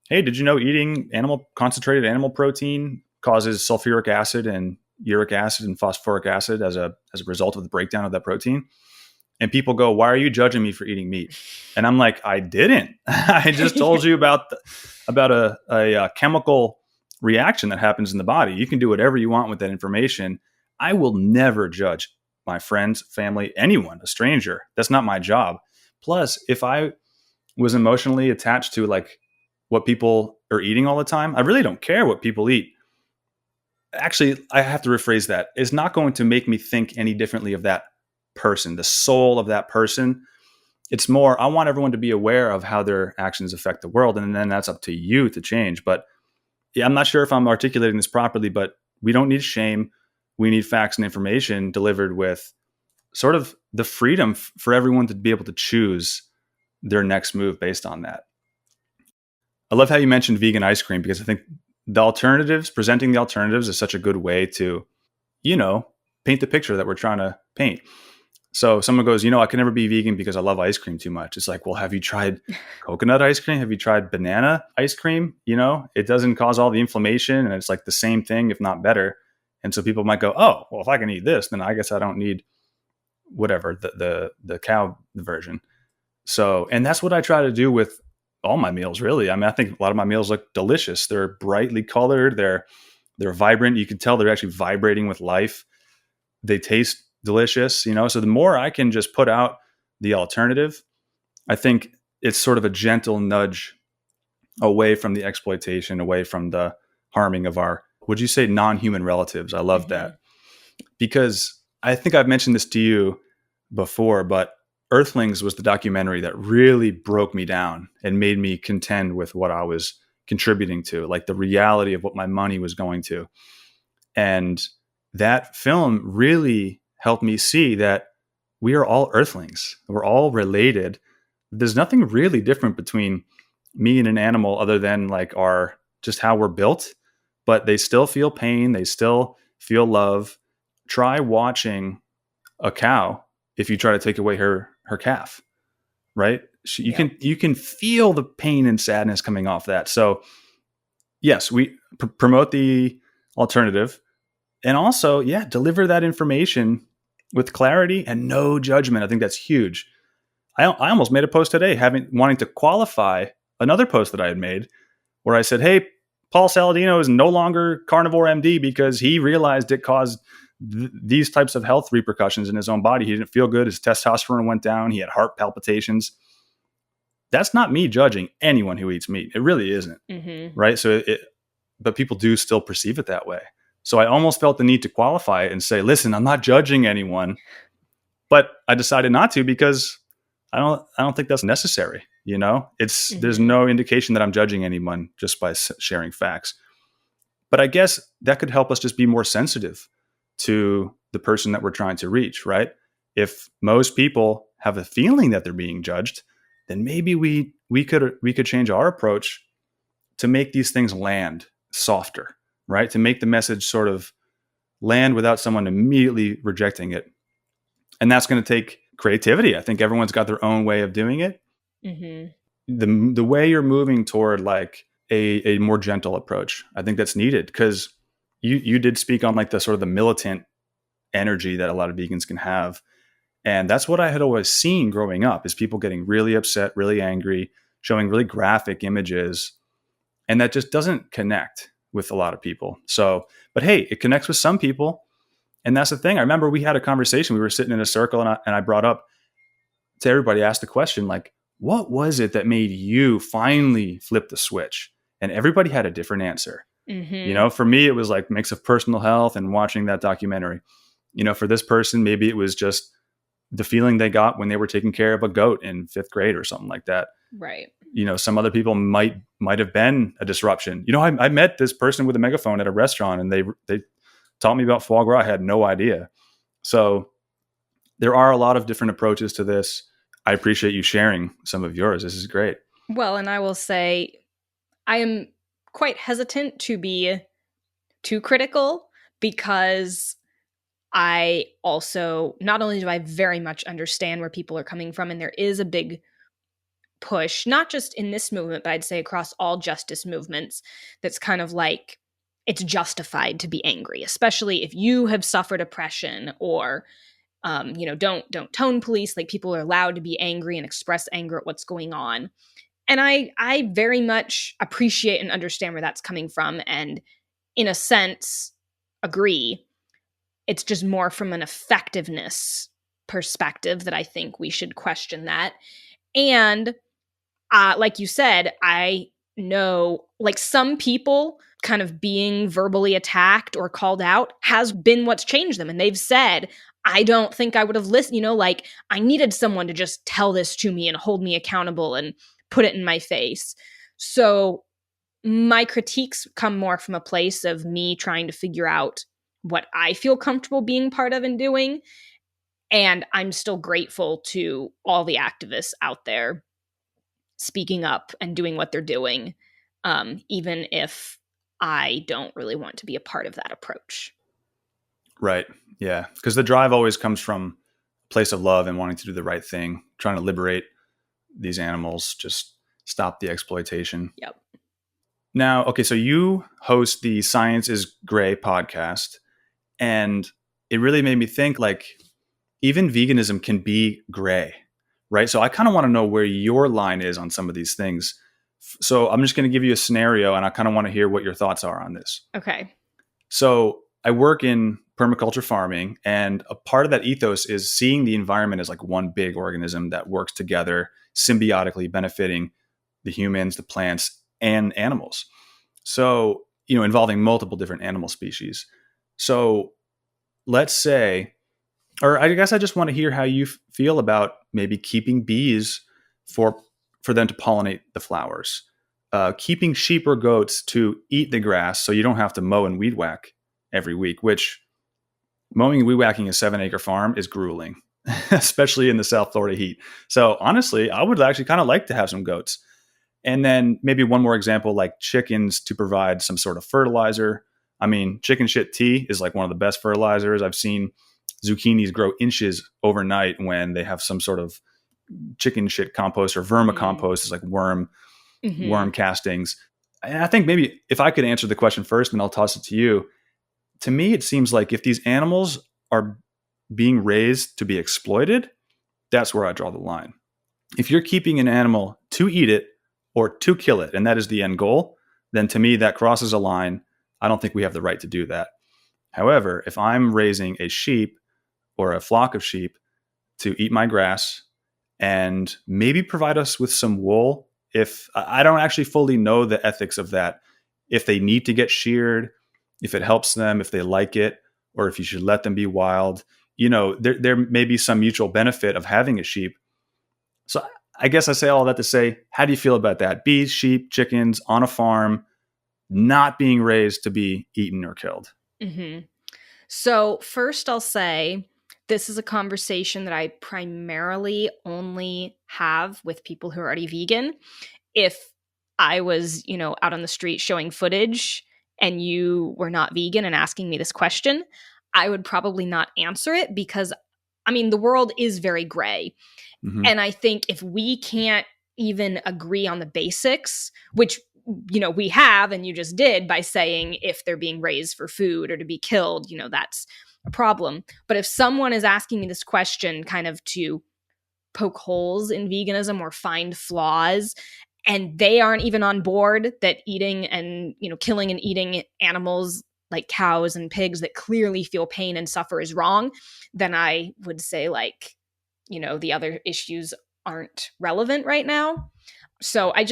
hey, did you know eating concentrated animal protein causes sulfuric acid and uric acid and phosphoric acid as a result of the breakdown of that protein? And people go, why are you judging me for eating meat? And I'm like, I didn't. I just told you about a chemical reaction that happens in the body. You can do whatever you want with that information. I will never judge my friends, family, anyone, a stranger. That's not my job. Plus, if I was emotionally attached to like what people are eating all the time, I really don't care what people eat. Actually, I have to rephrase that. It's not going to make me think any differently of that person, the soul of that person. It's more, I want everyone to be aware of how their actions affect the world. And then that's up to you to change. But yeah, I'm not sure if I'm articulating this properly, but we don't need shame. We need facts and information delivered with sort of the freedom for everyone to be able to choose their next move based on that. I love how you mentioned vegan ice cream, because I think presenting the alternatives is such a good way to, paint the picture that we're trying to paint. So someone goes, I can never be vegan because I love ice cream too much. It's like, well, have you tried coconut ice cream? Have you tried banana ice cream? It doesn't cause all the inflammation, and it's like the same thing, if not better. And so people might go, oh, well, if I can eat this, then I guess I don't need whatever, the cow version. So, and that's what I try to do with all my meals, really. I mean, I think a lot of my meals look delicious. They're brightly colored. They're vibrant. You can tell they're actually vibrating with life. They taste delicious, so the more I can just put out the alternative, I think it's sort of a gentle nudge away from the exploitation, away from the harming of our, would you say, non-human relatives? I love that, because I think I've mentioned this to you before, but Earthlings was the documentary that really broke me down and made me contend with what I was contributing to, like the reality of what my money was going to. And that film really helped me see that we are all Earthlings. We're all related. There's nothing really different between me and an animal other than like just how we're built, but they still feel pain. They still feel love. Try watching a cow if you try to take away her calf, right? You can feel the pain and sadness coming off that. So yes, we promote the alternative, and also, deliver that information with clarity and no judgment. I think that's huge. I almost made a post today wanting to qualify another post that I had made where I said, hey, Paul Saladino is no longer carnivore MD because he realized it caused these types of health repercussions in his own body. He didn't feel good. His testosterone went down. He had heart palpitations. That's not me judging anyone who eats meat. It really isn't. Right. So but people do still perceive it that way. So I almost felt the need to qualify it and say, listen, I'm not judging anyone, but I decided not to because I don't think that's necessary. There's no indication that I'm judging anyone just by sharing facts. But I guess that could help us just be more sensitive to the person that we're trying to reach, right? If most people have a feeling that they're being judged, then maybe we could change our approach to make these things land softer, right? To make the message sort of land without someone immediately rejecting it. And that's going to take creativity. I think everyone's got their own way of doing it. The way you're moving toward like a more gentle approach, I think that's needed, because you did speak on like the sort of the militant energy that a lot of vegans can have. And that's what I had always seen growing up, is people getting really upset, really angry, showing really graphic images. And that just doesn't connect with a lot of people. So, but hey, it connects with some people. And that's the thing. I remember we had a conversation. We were sitting in a circle, and I brought up to everybody, asked the question, like, what was it that made you finally flip the switch? And everybody had a different answer. Mm-hmm. For me, it was like mix of personal health and watching that documentary. For this person, maybe it was just the feeling they got when they were taking care of a goat in 5th grade or something like that. Right. Some other people might have been a disruption. I met this person with a megaphone at a restaurant, and they taught me about foie gras. I had no idea. So there are a lot of different approaches to this. I appreciate you sharing some of yours. This is great. Well, and I will say I am quite hesitant to be too critical, because I also, not only do I very much understand where people are coming from, and there is a big push, not just in this movement, but I'd say across all justice movements, that's kind of like it's justified to be angry, especially if you have suffered oppression, or don't tone police. Like, people are allowed to be angry and express anger at what's going on. And I very much appreciate and understand where that's coming from, and in a sense agree. It's just more from an effectiveness perspective that I think we should question that. And like you said, I know, like, some people kind of being verbally attacked or called out has been what's changed them. And they've said, I don't think I would have listened, like, I needed someone to just tell this to me and hold me accountable and put it in my face. So my critiques come more from a place of me trying to figure out what I feel comfortable being part of and doing. And I'm still grateful to all the activists out there speaking up and doing what they're doing, even if I don't really want to be a part of that approach. Right. Yeah. Because the drive always comes from a place of love and wanting to do the right thing, trying to liberate these animals, just stop the exploitation. Yep. Now, okay, so you host the Science is Gray podcast, and it really made me think, like, even veganism can be gray, right? So I kind of want to know where your line is on some of these things. So I'm just going to give you a scenario, and I kind of want to hear what your thoughts are on this. Okay. So I work in permaculture farming, and a part of that ethos is seeing the environment as like one big organism that works together, symbiotically benefiting the humans, the plants, and animals. So, involving multiple different animal species. So let's say, or I guess I just want to hear how you feel about maybe keeping bees for them to pollinate the flowers, keeping sheep or goats to eat the grass so you don't have to mow and weed whack every week, which mowing and weed whacking a 7-acre farm is grueling, especially in the South Florida heat. So honestly, I would actually kind of like to have some goats. And then maybe one more example, like chickens to provide some sort of fertilizer. I mean, chicken shit tea is like one of the best fertilizers. I've seen zucchinis grow inches overnight when they have some sort of chicken shit compost, or vermicompost is like worm castings. And I think maybe if I could answer the question first, and I'll toss it to you. To me, it seems like if these animals are being raised to be exploited, that's where I draw the line. If you're keeping an animal to eat it or to kill it, and that is the end goal, then to me that crosses a line. I don't think we have the right to do that. However, if I'm raising a sheep or a flock of sheep to eat my grass and maybe provide us with some wool, if I don't actually fully know the ethics of that, if they need to get sheared, if it helps them, if they like it, or if you should let them be wild, there may be some mutual benefit of having a sheep. So I guess I say all that to say, how do you feel about that? Bees, sheep, chickens on a farm, not being raised to be eaten or killed. Mm-hmm. So first I'll say this is a conversation that I primarily only have with people who are already vegan. If I was, out on the street showing footage and you were not vegan and asking me this question, I would probably not answer it, because, the world is very gray. Mm-hmm. And I think if we can't even agree on the basics, which we have, and you just did by saying if they're being raised for food or to be killed, that's a problem. But if someone is asking me this question kind of to poke holes in veganism or find flaws, and they aren't even on board that eating and, killing and eating animals like cows and pigs that clearly feel pain and suffer is wrong, then I would say like, the other issues aren't relevant right now. So I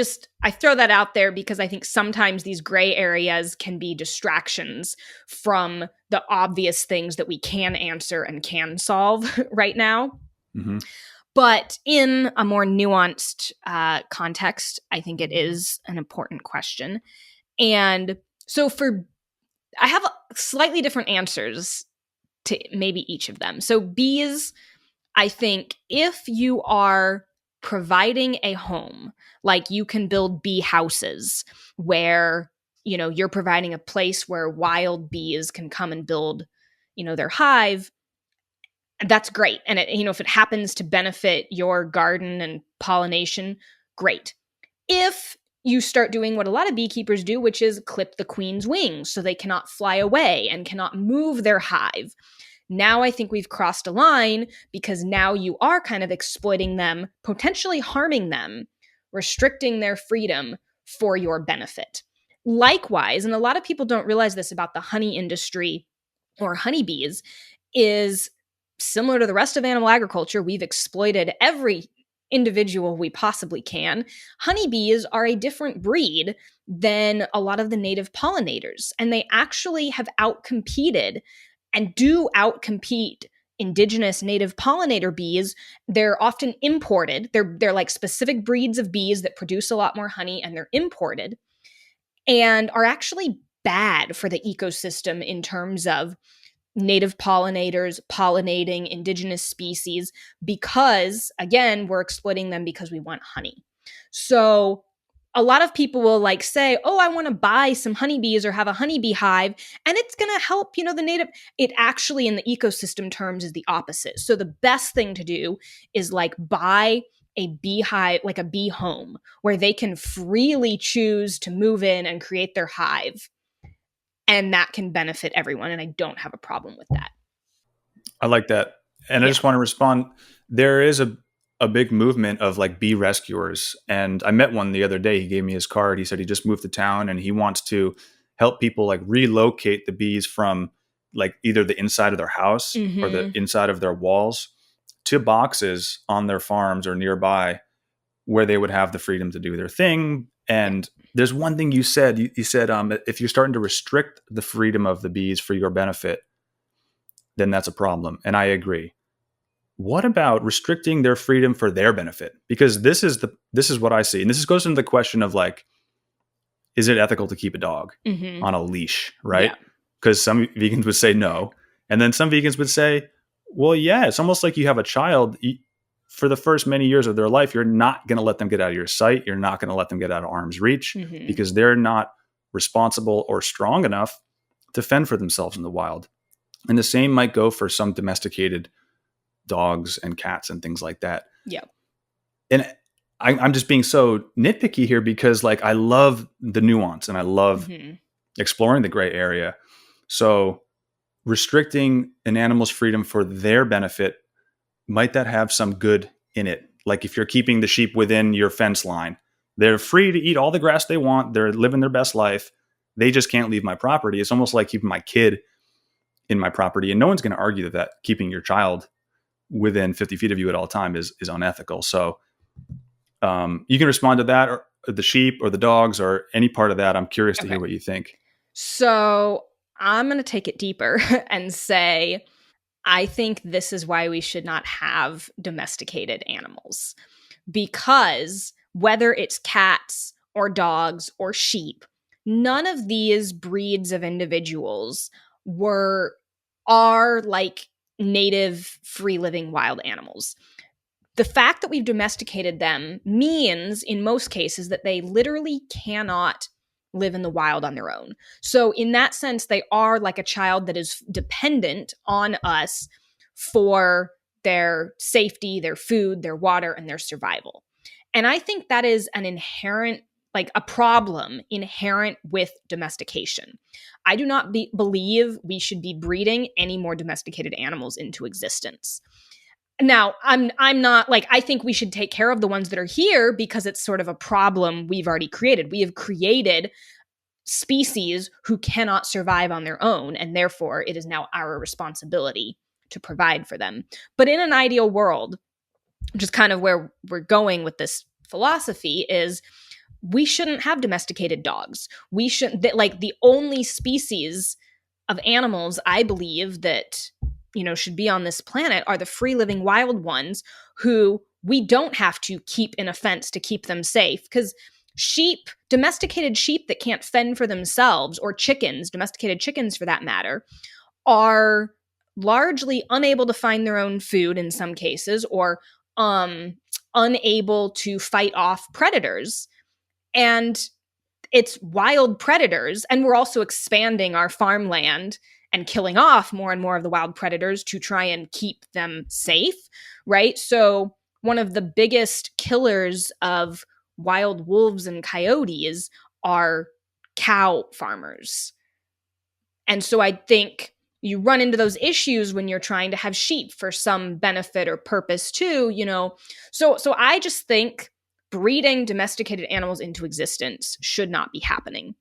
throw that out there because I think sometimes these gray areas can be distractions from the obvious things that we can answer and can solve right now. Mm-hmm. But in a more nuanced context, I think it is an important question. And so I have slightly different answers to maybe each of them. So bees, I think if you are providing a home, like you can build bee houses where, you're providing a place where wild bees can come and build, their hive, that's great. And if it happens to benefit your garden and pollination, great. If you start doing what a lot of beekeepers do, which is clip the queen's wings so they cannot fly away and cannot move their hive, now I think we've crossed a line because now you are kind of exploiting them, potentially harming them, restricting their freedom for your benefit. Likewise, and a lot of people don't realize this about the honey industry or honeybees, is similar to the rest of animal agriculture. We've exploited every individual we possibly can. Honeybees are a different breed than a lot of the native pollinators, and they actually have outcompeted and do outcompete indigenous native pollinator bees. They're often imported. They're like specific breeds of bees that produce a lot more honey, and they're imported and are actually bad for the ecosystem in terms of native pollinators pollinating indigenous species because, again, we're exploiting them because we want honey. So a lot of people will like say, oh, I want to buy some honeybees or have a honeybee hive, and it's going to help, the native. It actually, in the ecosystem terms, is the opposite. So the best thing to do is like buy a beehive, like a bee home, where they can freely choose to move in and create their hive. And that can benefit everyone. And I don't have a problem with that. I like that. And I just want to respond. There is a big movement of like bee rescuers. And I met one the other day. He gave me his card. He said he just moved to town and he wants to help people like relocate the bees from like either the inside of their house or the inside of their walls to boxes on their farms or nearby where they would have the freedom to do their thing. And there's one thing you said. You said if you're starting to restrict the freedom of the bees for your benefit, then that's a problem. And I agree. What about restricting their freedom for their benefit? Because this is what I see. And this goes into the question of like, is it ethical to keep a dog on a leash, right? Because some vegans would say no. And then some vegans would say, well, yeah, it's almost like you have a child. For the first many years of their life, you're not going to let them get out of your sight. You're not going to let them get out of arm's reach because they're not responsible or strong enough to fend for themselves in the wild. And the same might go for some domesticated dogs and cats and things like that. Yeah. And I'm just being so nitpicky here because like I love the nuance and I love exploring the gray area. So restricting an animal's freedom for their benefit, might that have some good in it? Like if you're keeping the sheep within your fence line, they're free to eat all the grass they want. They're living their best life. They just can't leave my property. It's almost like keeping my kid in my property. And no one's going to argue that keeping your child within 50 feet of you at all time is unethical. So you can respond to that or the sheep or the dogs or any part of that. I'm curious to hear what you think. So I'm going to take it deeper and say, I think this is why we should not have domesticated animals, because whether it's cats or dogs or sheep, none of these breeds of individuals are like native free living wild animals. The fact that we've domesticated them means in most cases that they literally cannot live in the wild on their own. So in that sense, they are like a child that is dependent on us for their safety, their food, their water, and their survival. And I think that is an inherent, like a problem inherent with domestication. I do not believe we should be breeding any more domesticated animals into existence. Now, I'm not like, I think we should take care of the ones that are here because it's sort of a problem we've already created. We have created species who cannot survive on their own, and therefore it is now our responsibility to provide for them. But in an ideal world, which is kind of where we're going with this philosophy, is we shouldn't have domesticated dogs. We shouldn't, like, the only species of animals I believe that, should be on this planet are the free living wild ones who we don't have to keep in a fence to keep them safe. Because sheep, domesticated sheep that can't fend for themselves, or chickens, domesticated chickens for that matter, are largely unable to find their own food in some cases, or unable to fight off predators. And it's wild predators. And we're also expanding our farmland and killing off more and more of the wild predators to try and keep them safe, right? So one of the biggest killers of wild wolves and coyotes are cow farmers. And so I think you run into those issues when you're trying to have sheep for some benefit or purpose too, So I just think breeding domesticated animals into existence should not be happening.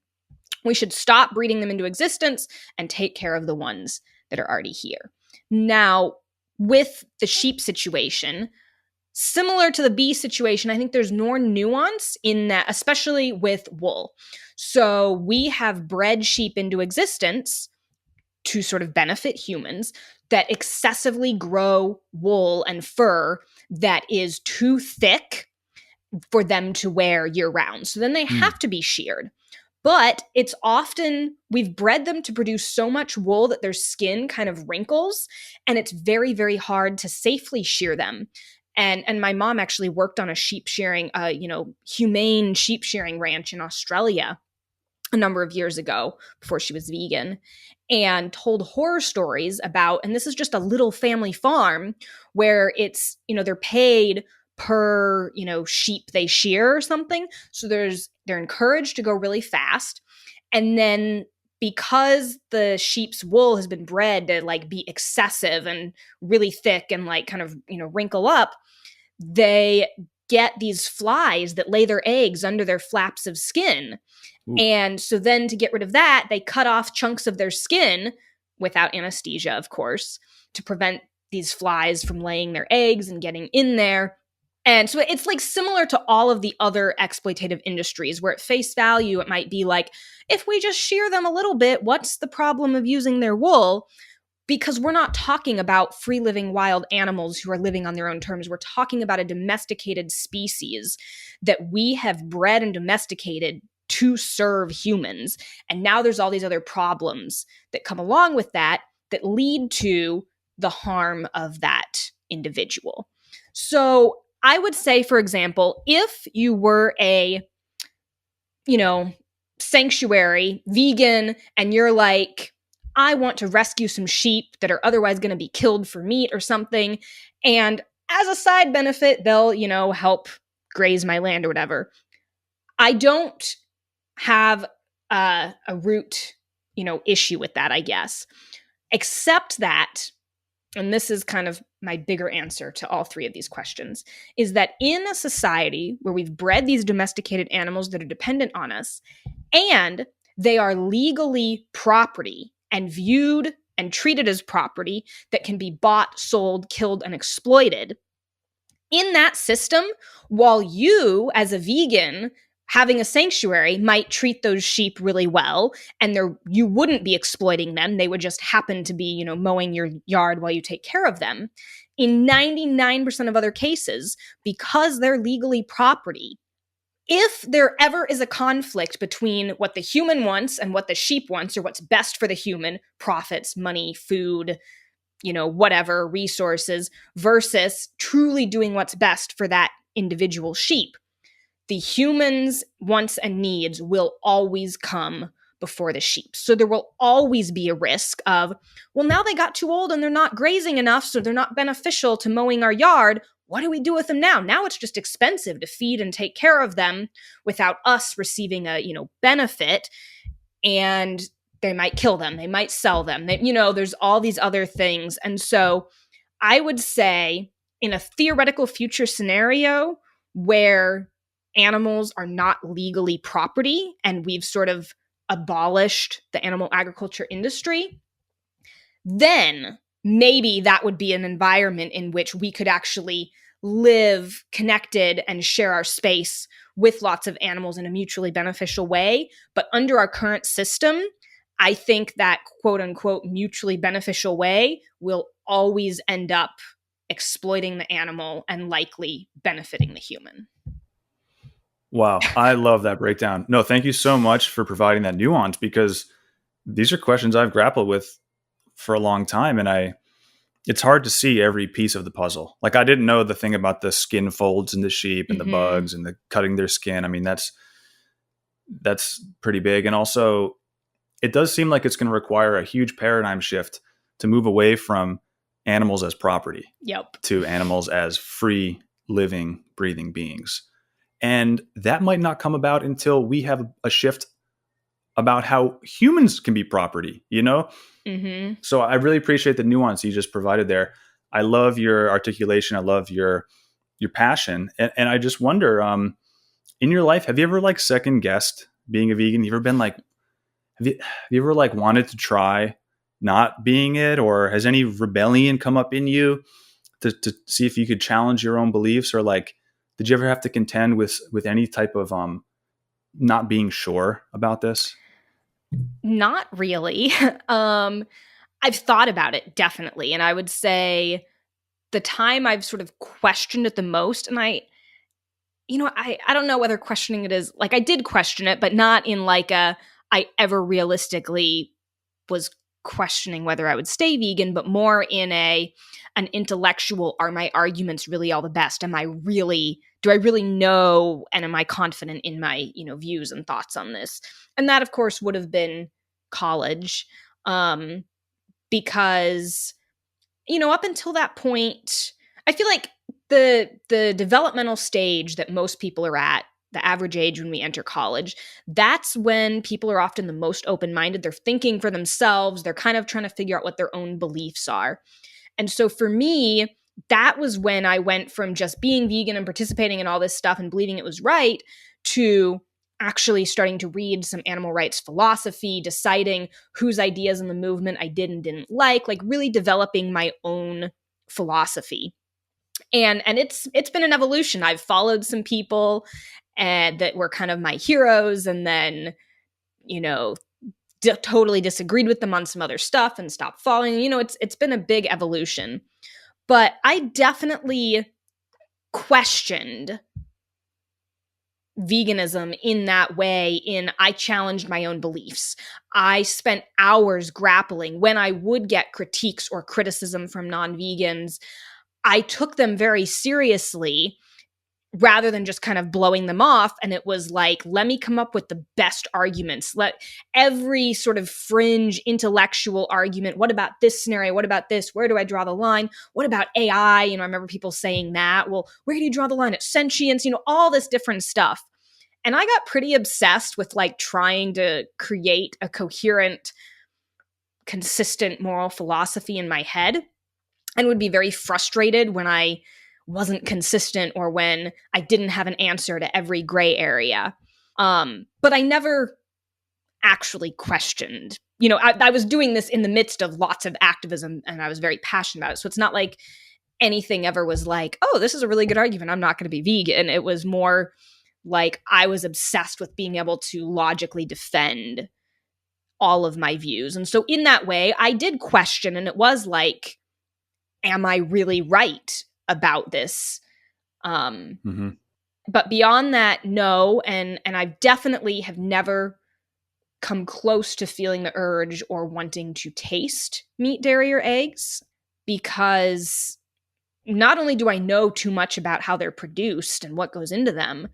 We should stop breeding them into existence and take care of the ones that are already here. Now, with the sheep situation, similar to the bee situation, I think there's more nuance in that, especially with wool. So we have bred sheep into existence to sort of benefit humans that excessively grow wool and fur that is too thick for them to wear year round. So then they have to be sheared. But it's often, we've bred them to produce so much wool that their skin kind of wrinkles, and it's very, very hard to safely shear them. And my mom actually worked on a sheep shearing, humane sheep shearing ranch in Australia a number of years ago before she was vegan, and told horror stories about, and this is just a little family farm where it's, they're paid per, sheep they shear or something. So they're encouraged to go really fast. And then because the sheep's wool has been bred to like be excessive and really thick and like kind of, wrinkle up, they get these flies that lay their eggs under their flaps of skin. Ooh. And so then to get rid of that, they cut off chunks of their skin without anesthesia, of course, to prevent these flies from laying their eggs and getting in there. And so it's like similar to all of the other exploitative industries where at face value, it might be like, if we just shear them a little bit, what's the problem of using their wool? Because we're not talking about free living wild animals who are living on their own terms. We're talking about a domesticated species that we have bred and domesticated to serve humans. And now there's all these other problems that come along with that lead to the harm of that individual. So I would say, for example, if you were a, sanctuary vegan and you're like, I want to rescue some sheep that are otherwise going to be killed for meat or something, and as a side benefit, they'll, help graze my land or whatever. I don't have a root, issue with that, I guess, except that, and this is kind of my bigger answer to all three of these questions, is that in a society where we've bred these domesticated animals that are dependent on us, and they are legally property and viewed and treated as property that can be bought, sold, killed, and exploited, in that system, while you, as a vegan, having a sanctuary might treat those sheep really well, and you wouldn't be exploiting them. They would just happen to be, mowing your yard while you take care of them. In 99% of other cases, because they're legally property, if there ever is a conflict between what the human wants and what the sheep wants, or what's best for the human, profits, money, food, whatever, resources, versus truly doing what's best for that individual sheep, the human's wants and needs will always come before the sheep. So there will always be a risk of, well, now they got too old and they're not grazing enough, so they're not beneficial to mowing our yard. What do we do with them now? Now it's just expensive to feed and take care of them without us receiving a, benefit. And they might kill them. They might sell them. There's all these other things. And so I would say in a theoretical future scenario where animals are not legally property and we've sort of abolished the animal agriculture industry, then maybe that would be an environment in which we could actually live connected and share our space with lots of animals in a mutually beneficial way. But under our current system, I think that quote unquote mutually beneficial way will always end up exploiting the animal and likely benefiting the human. Wow, I love that breakdown. No, thank you so much for providing that nuance, because these are questions I've grappled with for a long time, and it's hard to see every piece of the puzzle. Like, I didn't know the thing about the skin folds in the sheep and the bugs and the cutting their skin. I mean, that's pretty big. And also, it does seem like it's going to require a huge paradigm shift to move away from animals as property to animals as free, living, breathing beings. And that might not come about until we have a shift about how humans can be property, you know? So I really appreciate the nuance you just provided there. I love your articulation. I love your passion. And I just wonder, in your life, have you ever like second guessed being a vegan? You ever been like, have you ever like wanted to try not being it? Or has any rebellion come up in you to see if you could challenge your own beliefs? Or like, did you ever have to contend with any type of not being sure about this? Not really. I've thought about it, definitely. And I would say the time I've sort of questioned it the most, and I don't know whether questioning it is, like, I did question it, but not in like I ever realistically was questioning whether I would stay vegan, but more in an intellectual, are my arguments really all the best? Do I really know, and am I confident in my, views and thoughts on this? And that, of course, would have been college. Because, up until that point, I feel like the developmental stage that most people are at, the average age when we enter college, that's when people are often the most open-minded. They're thinking for themselves. They're kind of trying to figure out what their own beliefs are. And so for me, that was when I went from just being vegan and participating in all this stuff and believing it was right to actually starting to read some animal rights philosophy, deciding whose ideas in the movement I did and didn't like really developing my own philosophy. And it's been an evolution. I've followed some people that were kind of my heroes, and then, totally disagreed with them on some other stuff and stopped following. It's been a big evolution. But I definitely questioned veganism in that way. I challenged my own beliefs. I spent hours grappling when I would get critiques or criticism from non-vegans. I took them very seriously rather than just kind of blowing them off. And it was like, let me come up with the best arguments. Let every sort of fringe intellectual argument. What about this scenario? What about this? Where do I draw the line? What about AI? I remember people saying that. Well, where do you draw the line at sentience? All this different stuff. And I got pretty obsessed with like trying to create a coherent, consistent moral philosophy in my head, and would be very frustrated when I wasn't consistent or when I didn't have an answer to every gray area. But I never actually questioned. I was doing this in the midst of lots of activism, and I was very passionate about it. So it's not like anything ever was like, oh, this is a really good argument, I'm not going to be vegan. It was more like I was obsessed with being able to logically defend all of my views. And so in that way, I did question, and it was like, am I really right about this? But beyond that, no. And I definitely have never come close to feeling the urge or wanting to taste meat, dairy, or eggs, because not only do I know too much about how they're produced and what goes into them,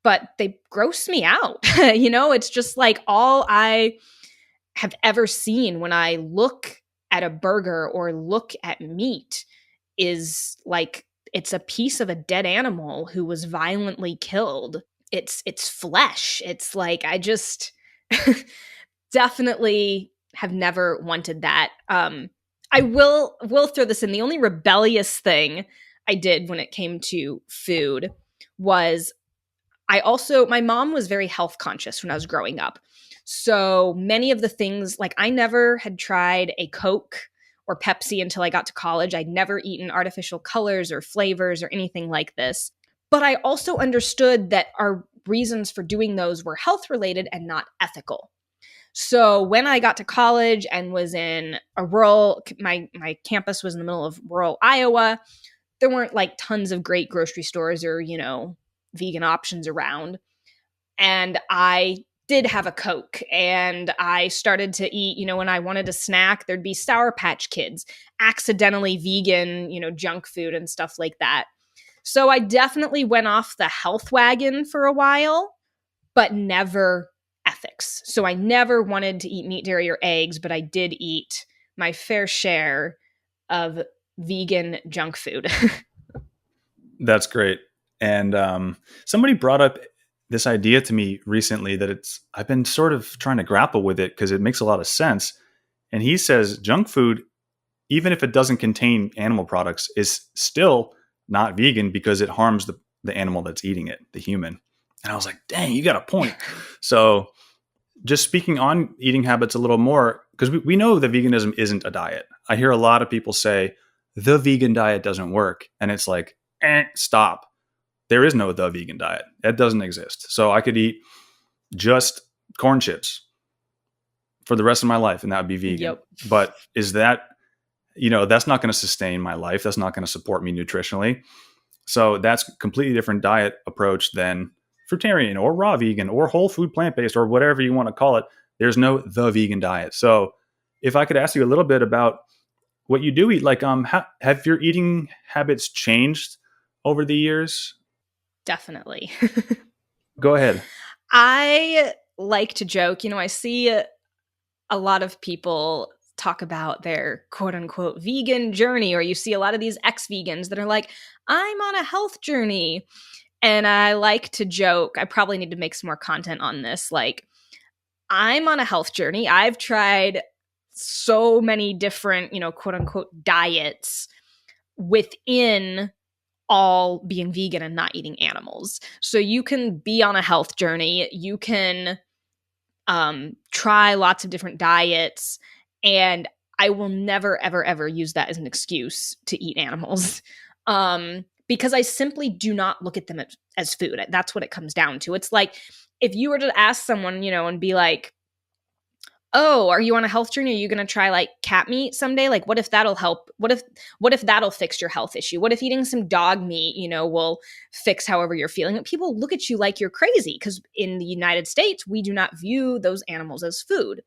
but they gross me out. It's just like all I have ever seen when I look at a burger or look at meat is like, it's a piece of a dead animal who was violently killed. It's flesh. It's like, I just definitely have never wanted that. I will throw this in. The only rebellious thing I did when it came to food was my mom was very health conscious when I was growing up. So many of the things, like I never had tried a Coke or Pepsi until I got to college. I'd never eaten artificial colors or flavors or anything like this. But I also understood that our reasons for doing those were health related and not ethical. So when I got to college and was in a rural, my campus was in the middle of rural Iowa, there weren't like tons of great grocery stores or, vegan options around. And I did have a Coke and I started to eat, when I wanted a snack, there'd be Sour Patch Kids, accidentally vegan, junk food and stuff like that. So I definitely went off the health wagon for a while, but never ethics. So I never wanted to eat meat, dairy, or eggs, but I did eat my fair share of vegan junk food. That's great. And somebody brought up this idea to me recently that I've been sort of trying to grapple with it because it makes a lot of sense. And he says junk food, even if it doesn't contain animal products, is still not vegan because it harms the animal that's eating it, the human. And I was like, dang, you got a point. So just speaking on eating habits a little more, because we know that veganism isn't a diet. I hear a lot of people say the vegan diet doesn't work. And it's like, stop. There is no the vegan diet. It doesn't exist. So I could eat just corn chips for the rest of my life and that would be vegan. Yep. But is that, that's not going to sustain my life. That's not going to support me nutritionally. So that's a completely different diet approach than fruitarian or raw vegan or whole food plant-based or whatever you want to call it. There's no the vegan diet. So if I could ask you a little bit about what you do eat, like have your eating habits changed over the years? Definitely. Go ahead. I like to joke, I see a lot of people talk about their quote unquote vegan journey, or you see a lot of these ex-vegans that are like, I'm on a health journey. And I like to joke, I probably need to make some more content on this. Like, I'm on a health journey. I've tried so many different, quote unquote diets within all being vegan and not eating animals. So you can be on a health journey. You can try lots of different diets. And I will never, ever, ever use that as an excuse to eat animals. Because I simply do not look at them as food. That's what it comes down to. It's like if you were to ask someone, and be like, oh, are you on a health journey? Are you going to try like cat meat someday? Like, what if that'll help? What if that'll fix your health issue? What if eating some dog meat, will fix however you're feeling? People look at you like you're crazy because in the United States, we do not view those animals as food.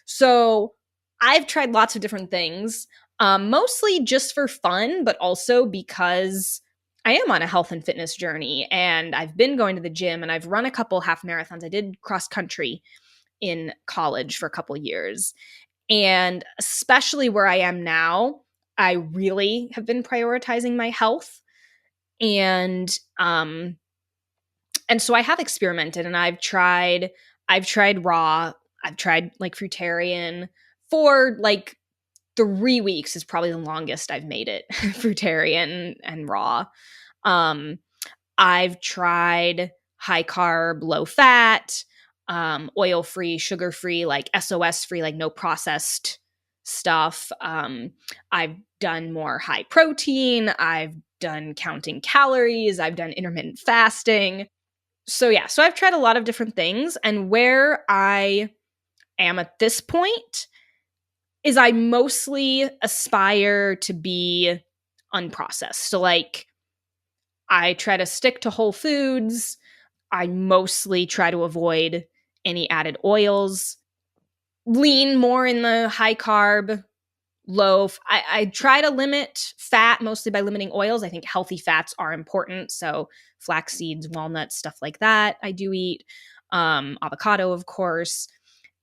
So I've tried lots of different things, mostly just for fun, but also because I am on a health and fitness journey and I've been going to the gym and I've run a couple half marathons. I did cross country in college for a couple years. And especially where I am now, I really have been prioritizing my health. And so I have experimented and I've tried raw, I've tried like fruitarian for like 3 weeks is probably the longest I've made it fruitarian and raw. I've tried high carb, low fat, oil free, sugar free, like SOS free, like no processed stuff. I've done more high protein. I've done counting calories. I've done intermittent fasting. So yeah, so I've tried a lot of different things. And where I am at this point is I mostly aspire to be unprocessed. So like I try to stick to whole foods. I mostly try to avoid any added oils, lean more in the high carb, low. I try to limit fat mostly by limiting oils. I think healthy fats are important. So flax seeds, walnuts, stuff like that I do eat. Avocado, of course.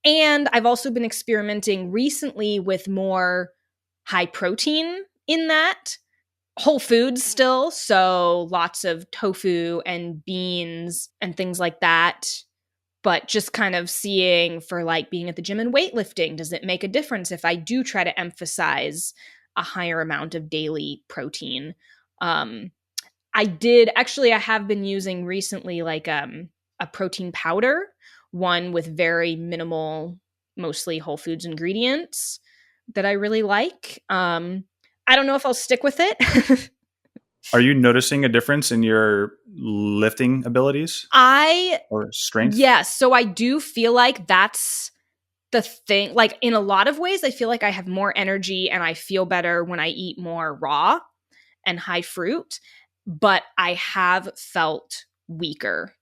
And I've also been experimenting recently with more high protein in that. Whole foods still, so lots of tofu and beans and things like that. But just kind of seeing for like being at the gym and weightlifting, does it make a difference if I do try to emphasize a higher amount of daily protein? I have been using recently like a protein powder one with very minimal, mostly whole foods ingredients that I really like. I don't know if I'll stick with it. Are you noticing a difference in your lifting abilities I or strength? Yes, so I do feel like that's the thing. Like in a lot of ways, I feel like I have more energy and I feel better when I eat more raw and high fruit, but I have felt weaker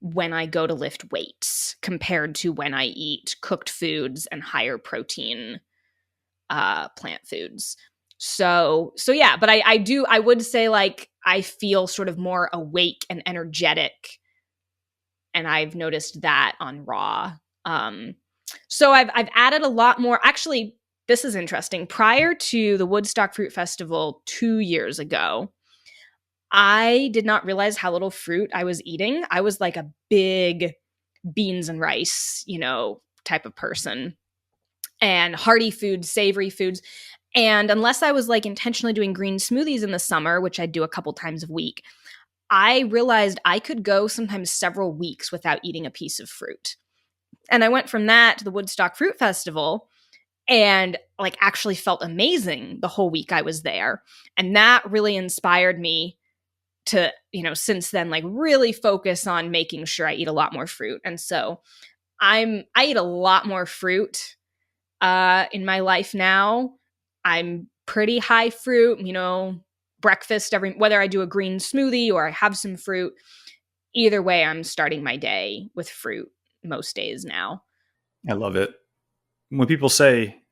when I go to lift weights compared to when I eat cooked foods and higher protein plant foods. So yeah, but I would say like I feel sort of more awake and energetic, and I've noticed that on raw. So I've added a lot more. Actually, this is interesting. Prior to the Woodstock Fruit Festival 2 years ago, I did not realize how little fruit I was eating. I was like a big beans and rice, type of person, and hearty foods, savory foods. And unless I was like intentionally doing green smoothies in the summer, which I do a couple times a week, I realized I could go sometimes several weeks without eating a piece of fruit. And I went from that to the Woodstock Fruit Festival and like actually felt amazing the whole week I was there. And that really inspired me to, since then, like really focus on making sure I eat a lot more fruit. And so I eat a lot more fruit in my life now. I'm pretty high fruit, breakfast whether I do a green smoothie or I have some fruit. Either way, I'm starting my day with fruit most days now. I love it. When people say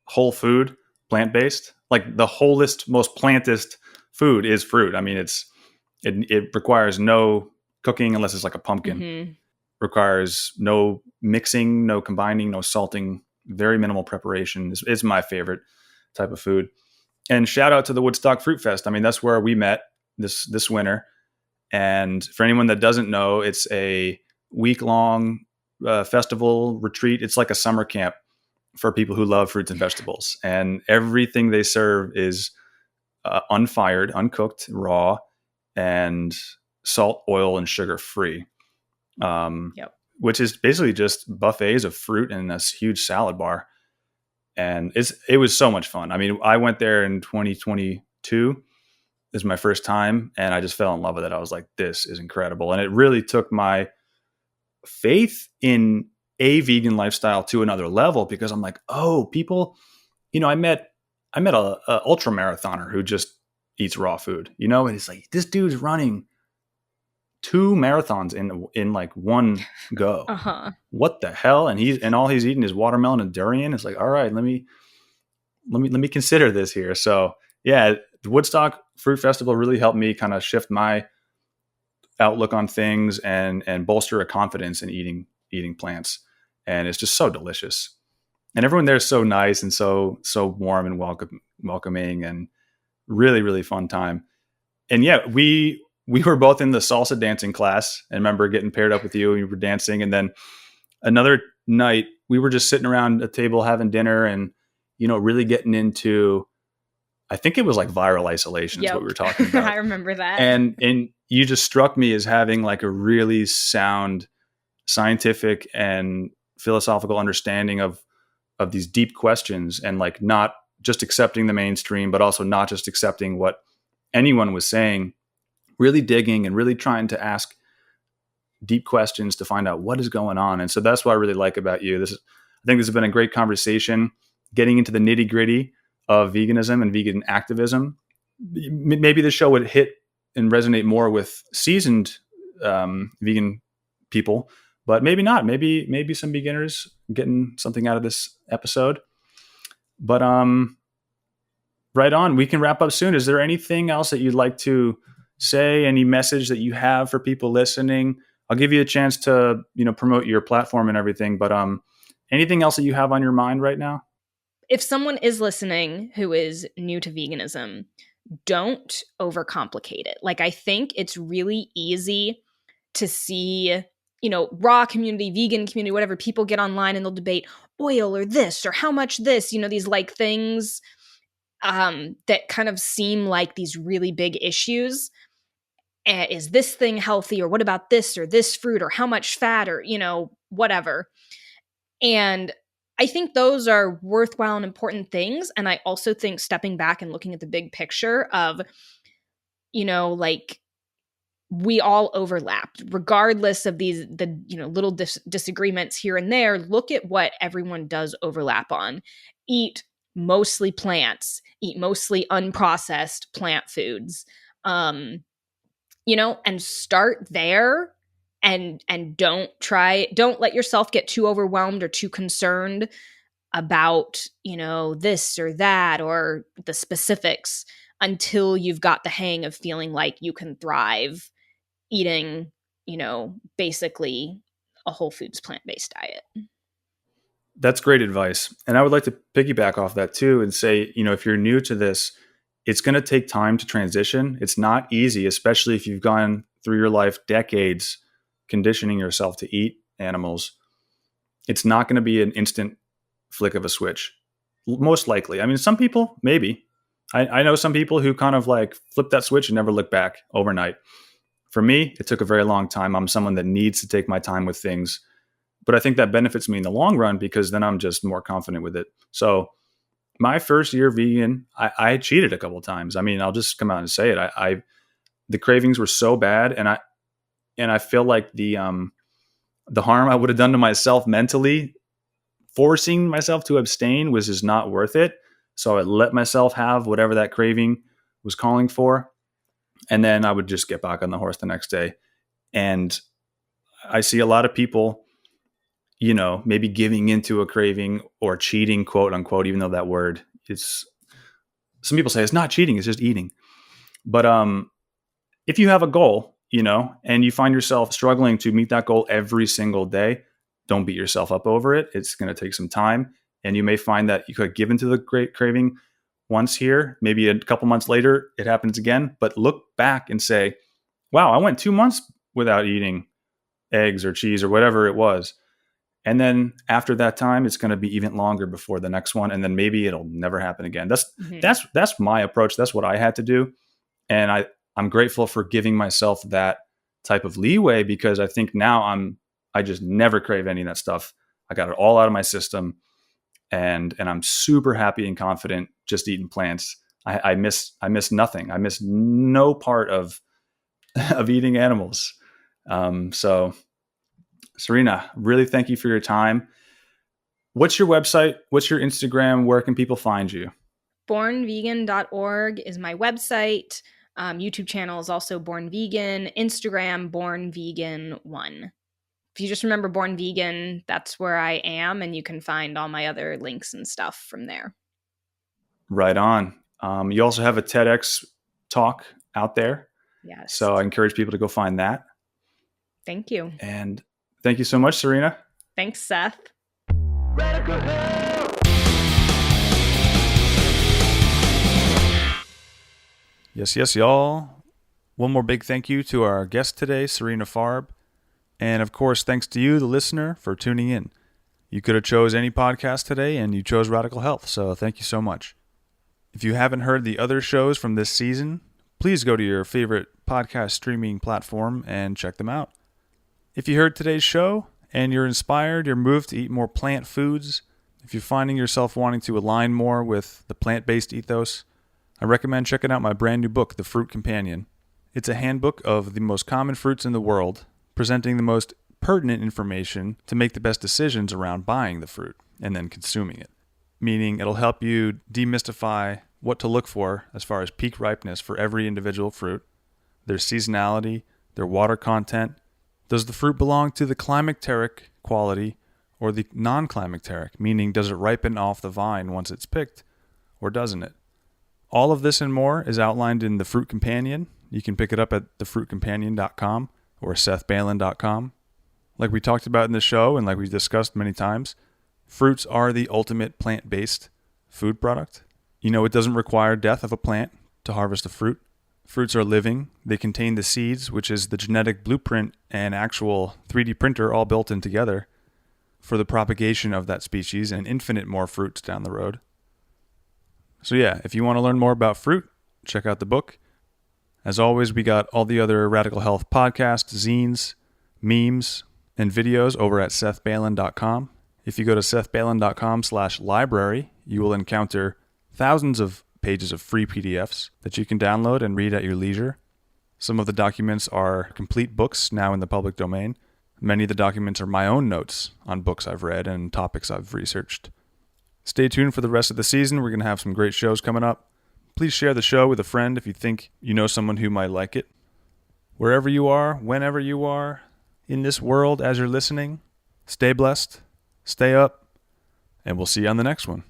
whole food, plant based, like the wholest, most plantest food is fruit. I mean, it requires no cooking unless it's like a pumpkin. Mm-hmm. Requires no mixing, no combining, no salting. Very minimal preparation. It's my favorite type of food. And shout out to the Woodstock Fruit Fest. I mean, that's where we met this winter. And for anyone that doesn't know, it's a week-long festival retreat. It's like a summer camp for people who love fruits and vegetables. And everything they serve is unfired, uncooked, raw, and salt, oil, and sugar free. Yep. Which is basically just buffets of fruit and this huge salad bar. And it was so much fun. I mean, I went there in 2022. This is my first time, and I just fell in love with it. I was like, this is incredible. And it really took my faith in a vegan lifestyle to another level, because I'm like, oh, people, I met a ultra marathoner who just eats raw food, and it's like, this dude's running 2 marathons in like one go. Uh-huh. What the hell? And all he's eating is watermelon and durian. It's like, all right, let me consider this here. So yeah, the Woodstock Fruit Festival really helped me kind of shift my outlook on things and bolster a confidence in eating plants. And it's just so delicious. And everyone there is so nice and so warm and welcoming, and really, really fun time. And yeah, we were both in the salsa dancing class. I remember getting paired up with you and you were dancing. And then another night we were just sitting around a table having dinner and, really getting into, I think it was like viral isolation is what we were talking about. I remember that. And you just struck me as having like a really sound scientific and philosophical understanding of these deep questions, and like not just accepting the mainstream, but also not just accepting what anyone was saying, really digging and really trying to ask deep questions to find out what is going on. And so that's what I really like about you. I think this has been a great conversation, getting into the nitty gritty of veganism and vegan activism. Maybe the show would hit and resonate more with seasoned vegan people, but maybe not. Maybe some beginners getting something out of this episode. But right on. We can wrap up soon. Is there anything else that you'd like to say? Any message that you have for people listening? I'll give you a chance to promote your platform and everything. But anything else that you have on your mind right now? If someone is listening who is new to veganism, don't overcomplicate it. Like, I think it's really easy to see, raw community, vegan community, whatever, people get online and they'll debate oil or this or how much this, these like things that kind of seem like these really big issues. Is this thing healthy, or what about this or this fruit, or how much fat, or, whatever. And I think those are worthwhile and important things. And I also think stepping back and looking at the big picture of, like, we all overlapped regardless of the little disagreements here and there. Look at what everyone does overlap on. Eat mostly plants, eat mostly unprocessed plant foods, and start there. And don't let yourself get too overwhelmed or too concerned about this or that or the specifics until you've got the hang of feeling like you can thrive eating, basically a whole foods plant-based diet. That's great advice. And I would like to piggyback off that too and say, if you're new to this, it's going to take time to transition. It's not easy, especially if you've gone through your life decades conditioning yourself to eat animals. It's not going to be an instant flick of a switch. Most likely. I mean, some people, maybe. I know some people who kind of like flip that switch and never look back overnight. For me, it took a very long time. I'm someone that needs to take my time with things. But I think that benefits me in the long run because then I'm just more confident with it. So my first year vegan, I cheated a couple of times. I mean, I'll just come out and say it. The cravings were so bad, and I feel like the harm I would have done to myself mentally, forcing myself to abstain, was just not worth it. So I let myself have whatever that craving was calling for, and then I would just get back on the horse the next day. And I see a lot of people, maybe giving into a craving or cheating, quote unquote, even though that word is, some people say it's not cheating, it's just eating. But if you have a goal, and you find yourself struggling to meet that goal every single day, don't beat yourself up over it. It's going to take some time. And you may find that you could give into the great craving once here, maybe a couple months later, it happens again. But look back and say, wow, I went 2 months without eating eggs or cheese or whatever it was. And then after that time, it's going to be even longer before the next one. And then maybe it'll never happen again. That's my approach. That's what I had to do. And I'm grateful for giving myself that type of leeway, because I think now I just never crave any of that stuff. I got it all out of my system, and I'm super happy and confident just eating plants. I miss nothing. I miss no part of eating animals. So Sarina, really thank you for your time. What's your website? What's your Instagram? Where can people find you? Bornvegan.org is my website. YouTube channel is also Born Vegan. Instagram, Born Vegan 1. If you just remember Born Vegan, that's where I am, and you can find all my other links and stuff from there. Right on. You also have a TEDx talk out there. Yes. So I encourage people to go find that. Thank you. And thank you so much, Sarina. Thanks, Seth. Radical Health! Yes, y'all. One more big thank you to our guest today, Sarina Farb. And of course, thanks to you, the listener, for tuning in. You could have chose any podcast today, and you chose Radical Health, so thank you so much. If you haven't heard the other shows from this season, please go to your favorite podcast streaming platform and check them out. If you heard today's show and you're inspired, you're moved to eat more plant foods, if you're finding yourself wanting to align more with the plant-based ethos, I recommend checking out my brand new book, The Fruit Companion. It's a handbook of the most common fruits in the world, presenting the most pertinent information to make the best decisions around buying the fruit and then consuming it. Meaning it'll help you demystify what to look for as far as peak ripeness for every individual fruit, their seasonality, their water content. Does the fruit belong to the climacteric quality or the non-climacteric, meaning does it ripen off the vine once it's picked or doesn't it? All of this and more is outlined in The Fruit Companion. You can pick it up at thefruitcompanion.com or sethbailin.com. Like we talked about in the show and like we've discussed many times, fruits are the ultimate plant-based food product. It doesn't require death of a plant to harvest a fruit. Fruits are living. They contain the seeds, which is the genetic blueprint and actual 3D printer all built in together for the propagation of that species and infinite more fruits down the road. So yeah, if you want to learn more about fruit, check out the book. As always, we got all the other Radical Health podcasts, zines, memes, and videos over at sethbailin.com. If you go to sethbailin.com/library, you will encounter thousands of pages of free PDFs that you can download and read at your leisure. Some of the documents are complete books now in the public domain. Many of the documents are my own notes on books I've read and topics I've researched. Stay tuned for the rest of the season. We're going to have some great shows coming up. Please share the show with a friend if you think you know someone who might like it. Wherever you are, whenever you are, in this world as you're listening, stay blessed, stay up, and we'll see you on the next one.